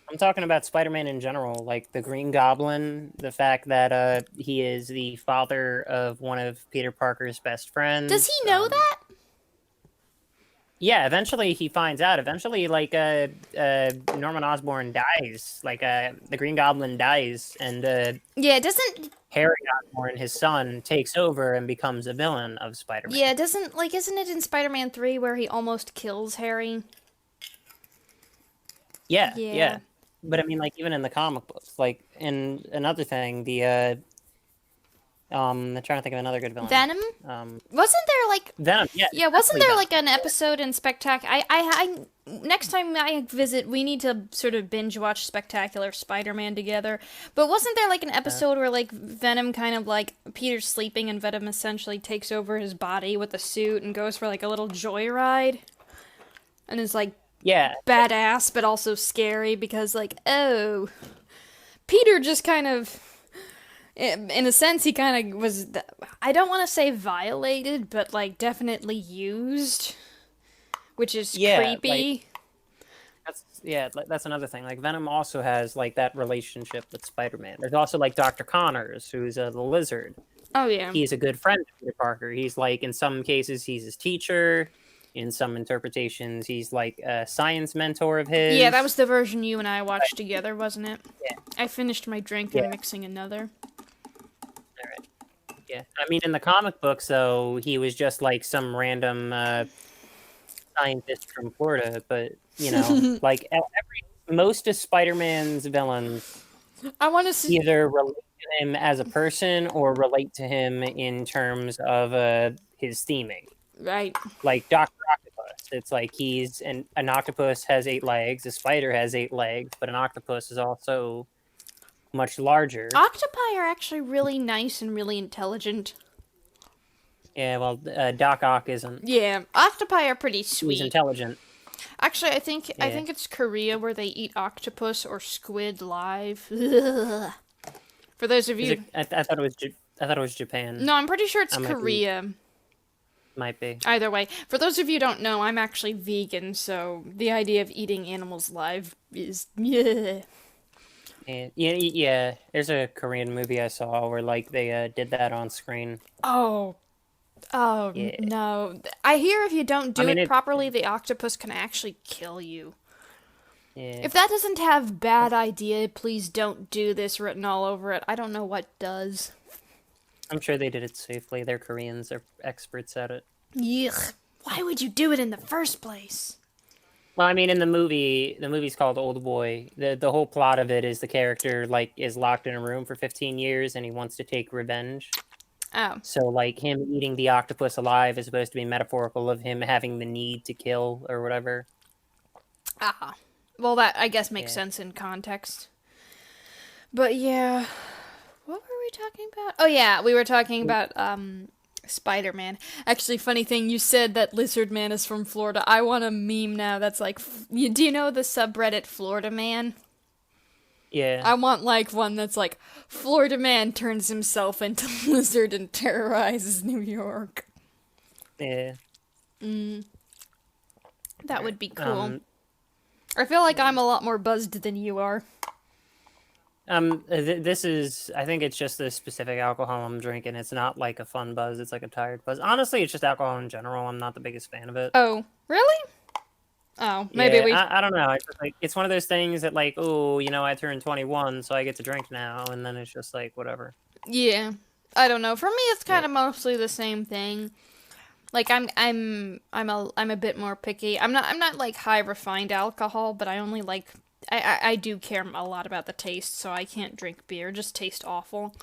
I'm talking about Spider-Man in general, like the Green Goblin, the fact that he is the father of one of Peter Parker's best friends. Does he know that? Yeah, eventually he finds out. Eventually, like Norman Osborn dies. Like the Green Goblin dies, and Yeah, doesn't... Harry Osborn, his son, takes over and becomes a villain of Spider-Man. Yeah, isn't it in Spider-Man 3 where he almost kills Harry? Yeah, Yeah. yeah. But I mean, like, even in the comic books, like, and another thing, I'm trying to think of another good villain. Venom? Wasn't there, like... Venom, yeah. Yeah, wasn't there, Venom. like, an episode in next time I visit, we need to sort of binge watch Spectacular Spider-Man together. But wasn't there, like, an episode where, like, Venom kind of, like, Peter's sleeping and Venom essentially takes over his body with a suit and goes for, like, a little joyride? And is, like, Yeah. badass, but also scary because, like, oh, Peter just kind of, in a sense, he kind of was, I don't want to say violated, but, like, definitely used, which is creepy. Like, that's another thing. Like Venom also has like that relationship with Spider-Man. There's also like Dr. Connors, who's the lizard. Oh yeah. He's a good friend of Peter Parker. He's like, in some cases, he's his teacher. In some interpretations, he's like a science mentor of his. Yeah, that was the version you and I watched together, wasn't it? Yeah. I finished my drink. Yeah. I'm mixing another. All right. Yeah. I mean, in the comic books, though, he was just like some random scientist from Florida. But, you know, like most of Spider-Man's villains I want to see. either relate to him as a person or relate to him in terms of his theming. Right. Like Dr. Octopus. It's like an octopus has 8 legs, a spider has 8 legs, but an octopus is also much larger. Octopi are actually really nice and really intelligent. Yeah, well, Doc Ock isn't. Yeah, octopi are pretty He's sweet. intelligent. Actually, I think it's Korea where they eat octopus or squid live. Ugh. For those of you, I thought it was Japan. no, I'm pretty sure it's Korea. Might be. Either way, for those of you who don't know, I'm actually vegan, so the idea of eating animals live is yeah. Yeah. There's a Korean movie I saw where like they did that on screen. Oh, Yeah. no. I hear if you don't do I mean, it properly, the octopus can actually kill you. Yeah. If that doesn't have bad idea, please don't do this written all over it. I don't know what does. I'm sure they did it safely. They're Koreans. They're experts at it. Yuck. Why would you do it in the first place? Well, I mean, in the movie's called Old Boy. The whole plot of it is the character like is locked in a room for 15 years and he wants to take revenge. Oh. So like him eating the octopus alive is supposed to be metaphorical of him having the need to kill or whatever. Ah. Well, that, I guess, makes sense in context. But yeah. What were we talking about? Oh, yeah, we were talking about, Spider-Man. Actually, funny thing, you said that Lizard Man is from Florida. I want a meme now that's like, do you know the subreddit Florida Man? Yeah. I want, like, one that's like, Florida Man turns himself into lizard and terrorizes New York. Yeah. That would be cool. I feel like I'm a lot more buzzed than you are. This is, I think it's just the specific alcohol I'm drinking. It's not like a fun buzz. It's like a tired buzz. Honestly, it's just alcohol in general. I'm not the biggest fan of it. Oh, really? Oh, maybe I don't know. It's just like, it's one of those things that like, oh, you know, I turned 21, so I get to drink now, and then it's just like whatever. Yeah, I don't know. For me, it's kind of mostly the same thing. Like I'm a bit more picky. I'm not like high refined alcohol, but I only like I do care a lot about the taste, so I can't drink beer. It just tastes awful.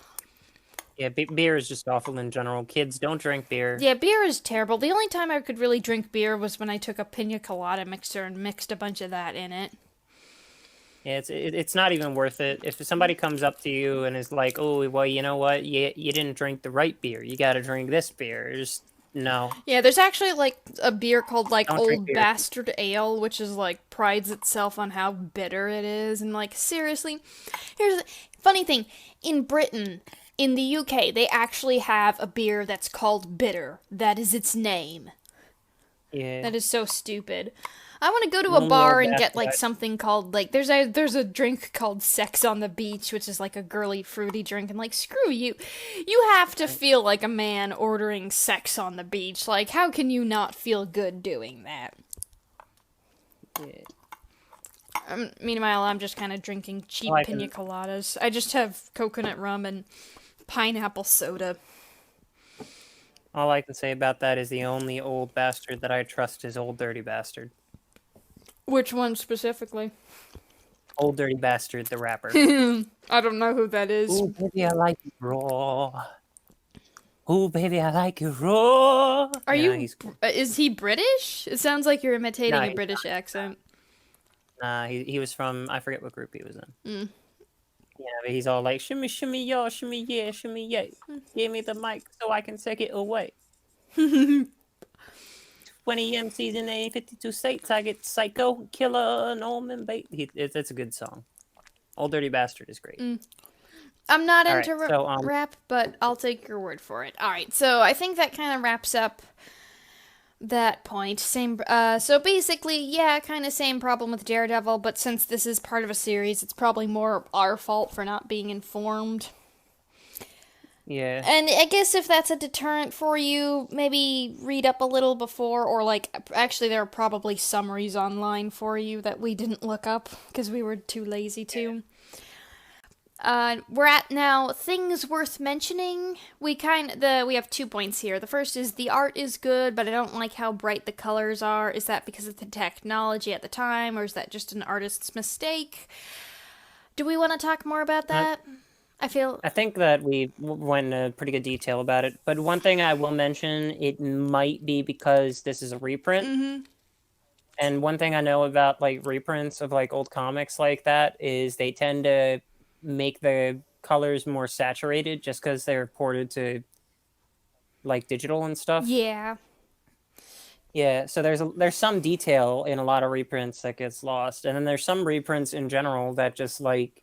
Yeah, beer is just awful in general. Kids, don't drink beer. Yeah, beer is terrible. The only time I could really drink beer was when I took a pina colada mixer and mixed a bunch of that in it. Yeah, it's not even worth it. If somebody comes up to you and is like, "Oh, well, you know what? You didn't drink the right beer. You got to drink this beer." Just no. Yeah, there's actually like a beer called like Don't drink Old beer. Bastard Ale, which is like prides itself on how bitter it is, and like seriously, here's the funny thing: in Britain, in the UK, they actually have a beer that's called bitter. That is its name. Yeah. That is so stupid. I want to go to a bar and get like something called like there's a drink called Sex on the Beach, which is like a girly fruity drink, and like screw you. You have to feel like a man ordering sex on the beach. Like how can you not feel good doing that? Yeah. Meanwhile, I'm just kind of drinking cheap pina coladas. I just have coconut rum and pineapple soda. All I can say about that is the only old bastard that I trust is Old Dirty Bastard. Which one specifically? Old Dirty Bastard, the rapper. I don't know who that is. Ooh, baby, I like it raw. Ooh, baby, I like it raw. Are you? Is he British? It sounds like you're imitating a British accent. Nah, he was from, I forget what group he was in. Yeah, but he's all like, shimmy, shimmy, y'all, shimmy, yeah, shimmy, yay. Give me the mic so I can take it away. 20 MCs in 52 states, I get Psycho, Killer, Norman Bates. It's a good song. Old Dirty Bastard is great. I'm not into rap, but I'll take your word for it. Alright, so I think that kind of wraps up that point. Same. So basically, yeah, kind of same problem with Daredevil, but since this is part of a series, it's probably more our fault for not being informed. Yeah. And I guess if that's a deterrent for you, maybe read up a little before, or like, actually, there are probably summaries online for you that we didn't look up because we were too lazy to. We're at now things worth mentioning. We have 2 points here. The first is the art is good, but I don't like how bright the colors are. Is that because of the technology at the time, or is that just an artist's mistake? Do we want to talk more about Uh, that? I feel. I think that we went into pretty good detail about it. But one thing I will mention, it might be because this is a reprint. Mm-hmm. And one thing I know about like reprints of like old comics like that is they tend to make the colors more saturated just because they're ported to like digital and stuff. Yeah. Yeah, so there's some detail in a lot of reprints that gets lost, and then there's some reprints in general that just like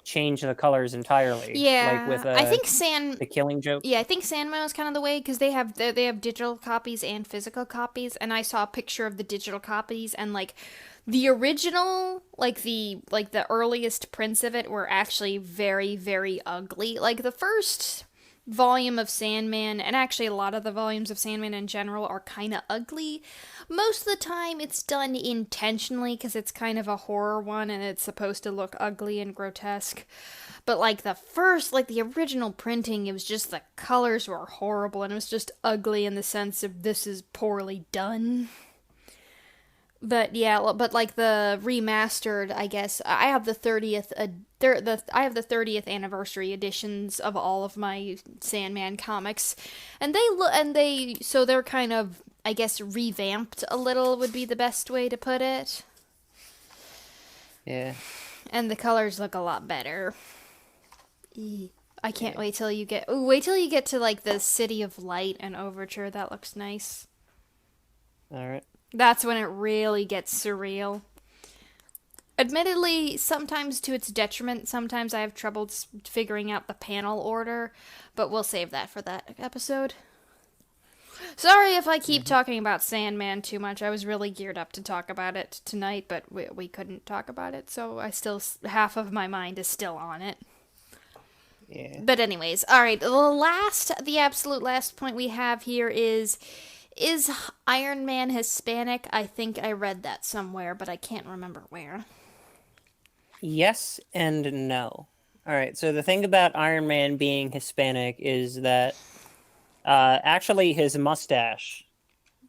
change the colors entirely, like with Yeah. the Killing Joke. Yeah, I think Sandman was kind of the way because they have digital copies and physical copies, and I saw a picture of the digital copies, and like the original, like the earliest prints of it were actually very very ugly. Like the first volume of Sandman, and actually a lot of the volumes of Sandman in general are kind of ugly. Most of the time it's done intentionally because it's kind of a horror one and it's supposed to look ugly and grotesque. But like the original printing, it was just the colors were horrible and it was just ugly in the sense of this is poorly done. But yeah, but like the remastered, I guess I have the 30th anniversary editions of all of my Sandman comics, and they're kind of, I guess, revamped a little would be the best way to put it, Yeah. and the colors look a lot better. I can't Yeah. wait till you get to like the City of Light and Overture. That looks nice. All right. That's when it really gets surreal. Admittedly, sometimes to its detriment, sometimes I have trouble figuring out the panel order, but we'll save that for that episode. Sorry if I keep talking about Sandman too much. I was really geared up to talk about it tonight, but we couldn't talk about it, so half of my mind is still on it. Yeah. But anyways, alright, the absolute last point we have here is Iron Man Hispanic? I think I read that somewhere, but I can't remember where. Yes and no. All right. So the thing about Iron Man being Hispanic is that actually his mustache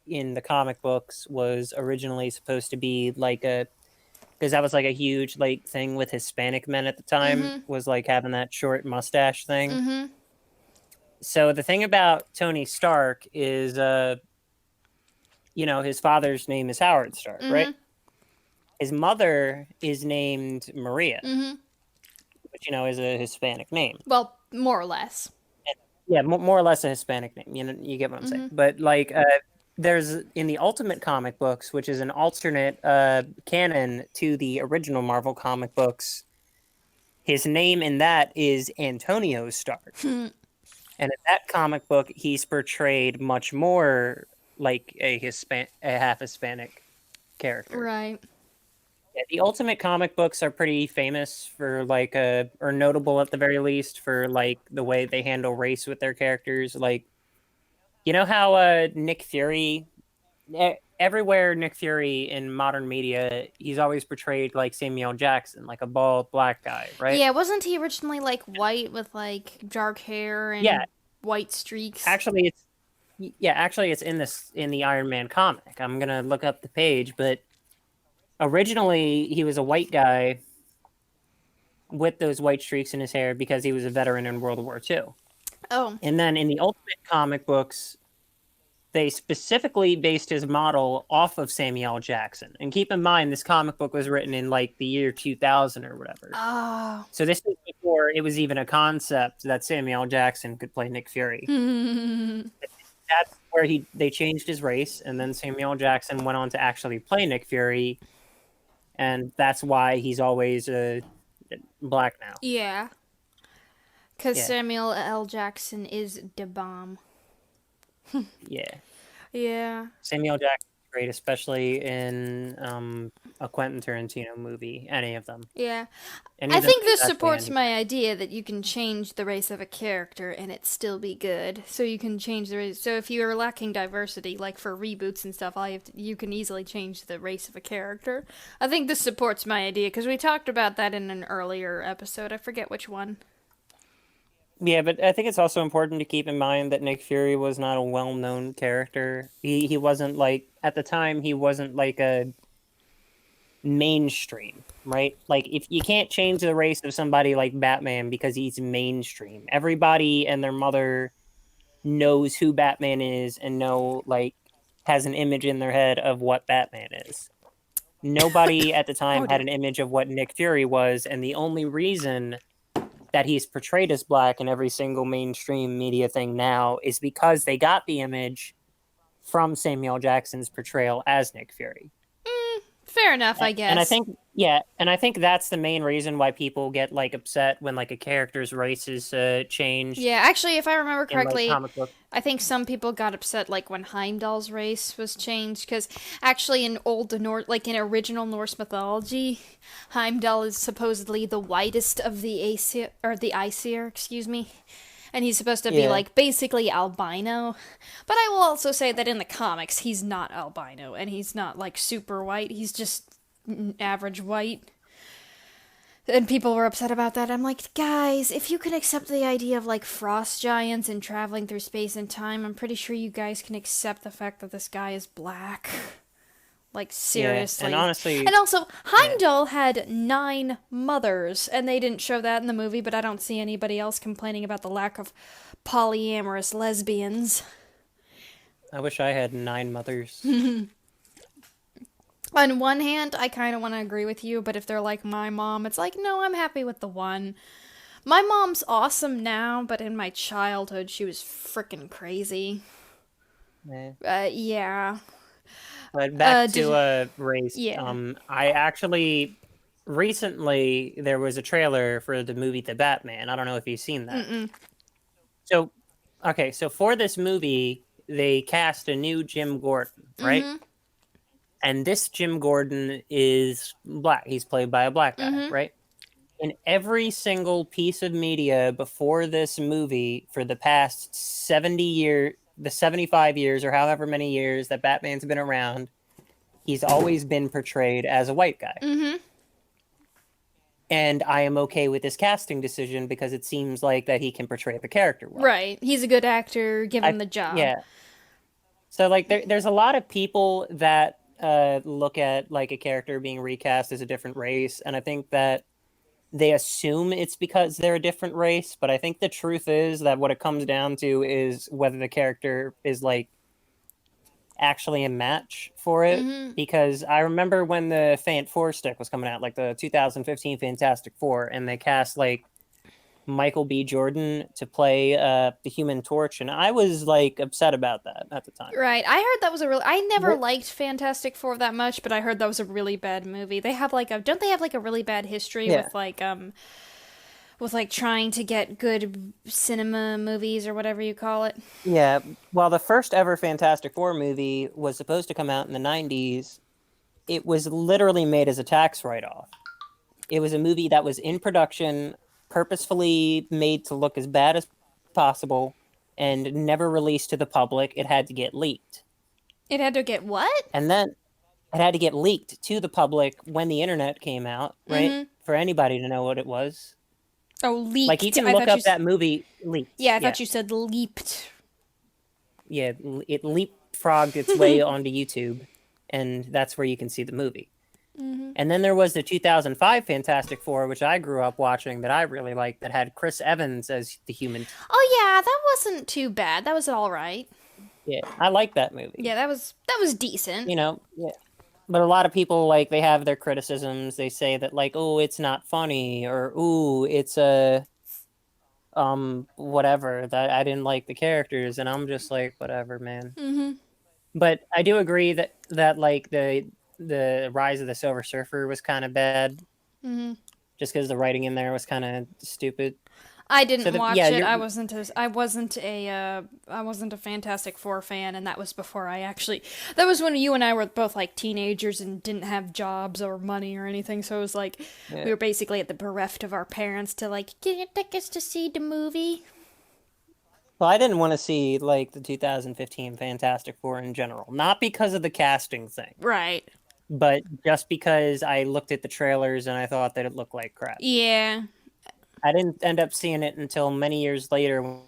in the comic books was originally supposed to be like because that was like a huge like thing with Hispanic men at the time, was like having that short mustache thing. Mm-hmm. So the thing about Tony Stark is his father's name is Howard Stark, right? His mother is named Maria, which is a Hispanic name. Well, more or less. Yeah, more or less a Hispanic name. You get what I'm saying. But like, there's in the Ultimate comic books, which is an alternate canon to the original Marvel comic books. His name in that is Antonio Stark, and in that comic book, he's portrayed much more like a half Hispanic character. Right. Yeah, the Ultimate comic books are pretty famous for like or notable at the very least for like the way they handle race with their characters. Like, you know how Nick Fury, everywhere Nick Fury in modern media, he's always portrayed like Samuel Jackson, like a bald black guy, right? Yeah, wasn't he originally like white with like dark hair and white streaks? Actually, it's in the Iron Man comic. I'm gonna look up the page, but originally he was a white guy with those white streaks in his hair because he was a veteran in World War II. Oh. And then in the Ultimate comic books, they specifically based his model off of Samuel Jackson. And keep in mind, this comic book was written in like the year 2000 or whatever. Oh. So this was before it was even a concept that Samuel Jackson could play Nick Fury. That's where they changed his race, and then Samuel Jackson went on to actually play Nick Fury, and that's why he's always black now. Yeah. Because Yeah. Samuel L. Jackson is the bomb. Yeah. Yeah. Samuel Jackson's great, especially in a Quentin Tarantino movie. Any of them, Yeah. any I of them think he's this actually supports in. my idea that you can change the race of a character and it still be good. So you can change the race. So if you are lacking diversity, like for reboots and stuff, you can easily change the race of a character. I think this supports my idea because we talked about that in an earlier episode. I forget which one. Yeah, but I think it's also important to keep in mind that Nick Fury was not a well-known character. He wasn't like at the time he wasn't like a mainstream, right? Like if you can't change the race of somebody like Batman because he's mainstream. Everybody and their mother knows who Batman is and know like has an image in their head of what Batman is. Nobody at the Oh time had dear. an image of what Nick Fury was, and the only reason that he's portrayed as black in every single mainstream media thing now is because they got the image from Samuel Jackson's portrayal as Nick Fury. Fair enough, I And I guess. think, yeah, and I think that's the main reason why people get like upset when like a character's race is changed Yeah, actually, if I remember in like correctly, comic book. I think some people got upset like when Heimdall's race was changed because actually in old Norse, like in original Norse mythology, Heimdall is supposedly the whitest of the Aesir or the Aesir, excuse me, and he's supposed to be Yeah, like basically albino. But I will also say that in the comics, he's not albino and he's not like super white. He's just average white. And people were upset about that. I'm like, guys, if you can accept the idea of like frost giants and traveling through space and time, I'm pretty sure you guys can accept the fact that this guy is black. Like, yeah, and seriously. honestly, And also, yeah, Heimdall had 9 mothers, and they didn't show that in the movie, but I don't see anybody else complaining about the lack of polyamorous lesbians. I wish I had 9 mothers. On one hand, I kind of want to agree with you, but if they're like my mom, it's like, no, I'm happy with the one. My mom's awesome now, but in my childhood, she was freaking crazy. Yeah. Yeah. But back Did to race. yeah. I actually recently there was a trailer for the movie The Batman. I don't know if you've seen that. Mm-mm. So, okay, so for this movie, they cast a new Jim Gordon, right? Mm-hmm. And this Jim Gordon is black. He's played by a black guy, Mm-hmm. right? In every single piece of media before this movie for the past 70 years, the 75 years or however many years that Batman's been around, he's always been portrayed as a white guy. Mm-hmm. And I am okay with this casting decision because it seems like that he can portray the character well. Right. He's a good actor. Give him I the job. yeah. So like there's a lot of people that look at like a character being recast as a different race, and I think that they assume it's because they're a different race, but I think the truth is that what it comes down to is whether the character is like actually a match for it. Mm-hmm. Because I remember when the Fant Four stick was coming out, like the 2015 Fantastic Four, and they cast like Michael B. Jordan to play the Human Torch, and I was like upset about that at the time. Right. I heard that was a really. I never What? liked Fantastic Four that much, but I heard that was a really bad movie. They have like a. Don't they have like a really bad history Yeah, with like trying to get good cinema movies or whatever you call it? yeah. Well, the first ever Fantastic Four movie was supposed to come out in the 90s. It was literally made as a tax write-off. It was a movie that was in production, purposefully made to look as bad as possible, and never released to the public. It had to get leaked. It had to get what? And then it had to get leaked to the public when the internet came out, right? Mm-hmm. For anybody to know what it was. Oh, Like you leaked. can I look thought you. up that movie leaked. Yeah, I Yeah. thought you said leaped. Yeah, it leapfrogged its way onto YouTube, and that's where you can see the movie. Mm-hmm. And then there was the 2005 Fantastic Four, which I grew up watching that I really liked, that had Chris Evans as the Human. Oh yeah, that wasn't too bad. That was all right. Yeah, I like that movie. Yeah, that was decent. Yeah. But a lot of people like they have their criticisms. They say that like, oh, it's not funny, or ooh, it's a whatever, that I didn't like the characters, and I'm just like, whatever, man. Mm-hmm. But I do agree that like the Rise of the Silver Surfer was kind of bad, Mm-hmm. just because the writing in there was kind of stupid. I So didn't yeah, watch it. you're I wasn't a Fantastic Four fan, and that was before that was when you and I were both like teenagers and didn't have jobs or money or anything. So it was like we yeah. were basically at the bereft of our parents to like get your tickets to see the movie. Well, I didn't want to see like the 2015 Fantastic Four in general, not because of the casting thing, Right. but just because I looked at the trailers and I thought that it looked like crap. Yeah. I didn't end up seeing it until many years later when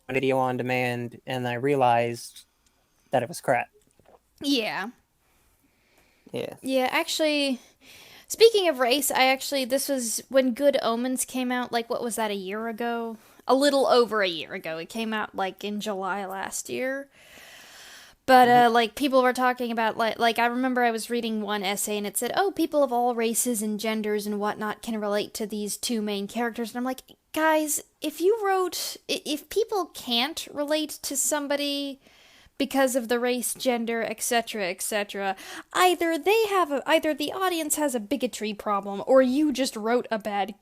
video on demand, and I realized that it was crap. Yeah. Yeah. Yeah, actually, speaking of race, this was when Good Omens came out, like, what was that, a year ago? A little over a year ago. It came out, like, in July last year. But, Mhm. like, people were talking about, I remember I was reading one essay and it said, oh, people of all races and genders and whatnot can relate to these two main characters. And I'm like, guys, if people can't relate to somebody because of the race, gender, etc., etc. Either the audience has a bigotry problem, or you just wrote a bad,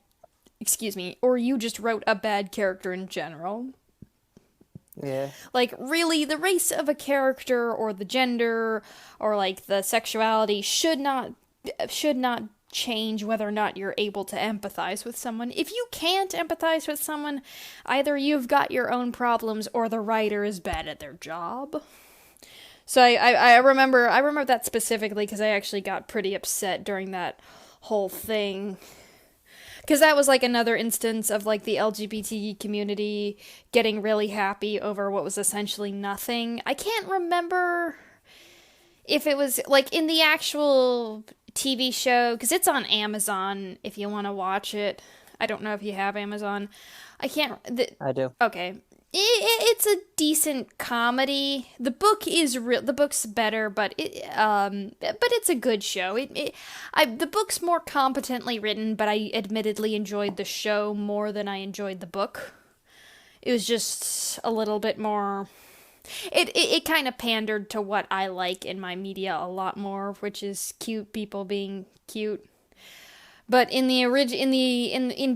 excuse me, or you just wrote a bad character in general. Yeah. Like, really, the race of a character or the gender or like the sexuality should not change whether or not you're able to empathize with someone. If you can't empathize with someone, either you've got your own problems or the writer is bad at their job. So I remember that specifically because I actually got pretty upset during that whole thing. Because that was like another instance of like the LGBT community getting really happy over what was essentially nothing. I can't remember if it was like in the actual TV show, because it's on Amazon if you want to watch it. I don't know if you have Amazon. I can't. I do. Okay. It's a decent comedy. The book is real. The book's better, but it's a good show. The book's more competently written, but I admittedly enjoyed the show more than I enjoyed the book. It was just a little bit more. It kind of pandered to what I like in my media a lot more, which is cute people being cute. But in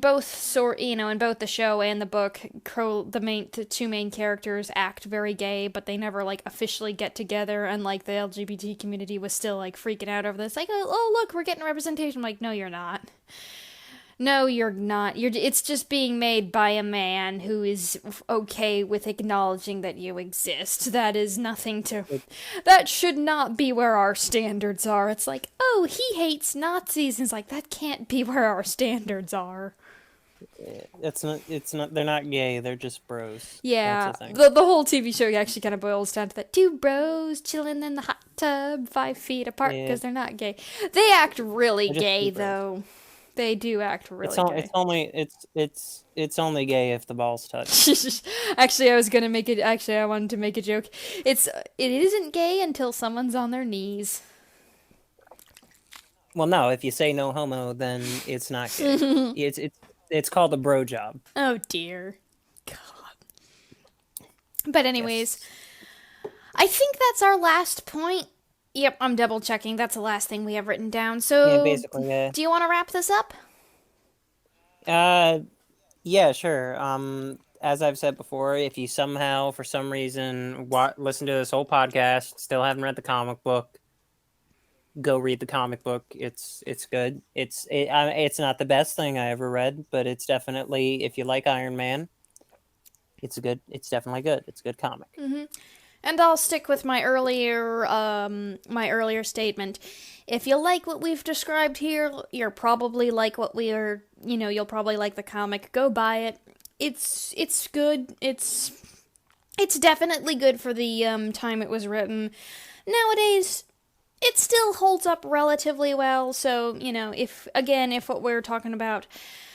both the show and the book, the two main characters act very gay, but they never like officially get together. And like the LGBT community was still like freaking out over this, like, oh look, we're getting representation. I'm like, no, you're not. No, you're not. It's just being made by a man who is okay with acknowledging that you exist. That is nothing to. That should not be where our standards are. It's like, oh, he hates Nazis. And it's like, that can't be where our standards are. It's not. It's not. They're not gay. They're just bros. Yeah, That's the thing. the whole TV show actually kind of boils down to that: two bros chilling in the hot tub, 5 feet apart, because they're not gay. They act really gay though. They do act really gay. It's only gay if the balls touch. Actually, I wanted to make a joke. It isn't gay until someone's on their knees. Well, no. If you say no homo, then it's not gay. It's called a bro job. Oh dear, God. But anyways, yes. I think that's our last point. Yep, I'm double checking. That's the last thing we have written down. So, yeah, basically, yeah. Do you want to wrap this up? Yeah, sure. As I've said before, if you somehow, for some reason, listen to this whole podcast, still haven't read the comic book, go read the comic book. It's good. It's not the best thing I ever read, but it's definitely, if you like Iron Man, it's good. It's definitely good. It's a good comic. Mm-hmm. And I'll stick with my earlier statement. If you like what we've described here, you'll probably like you'll probably like the comic. Go buy it. It's good. It's definitely good for the time it was written. Nowadays, it still holds up relatively well. So, if what we're talking about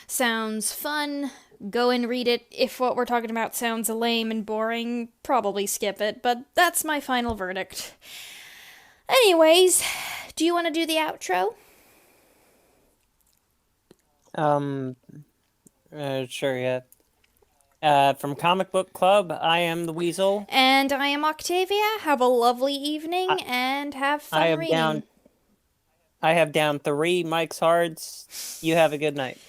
sounds fun, go and read it. If what we're talking about sounds lame and boring, probably skip it, but that's my final verdict. Anyways, do you want to do the outro? Sure, yeah. From Comic Book Club, I am the Weasel. And I am Octavia. Have a lovely evening and have fun reading. I have down 3 Mike's Hards. You have a good night.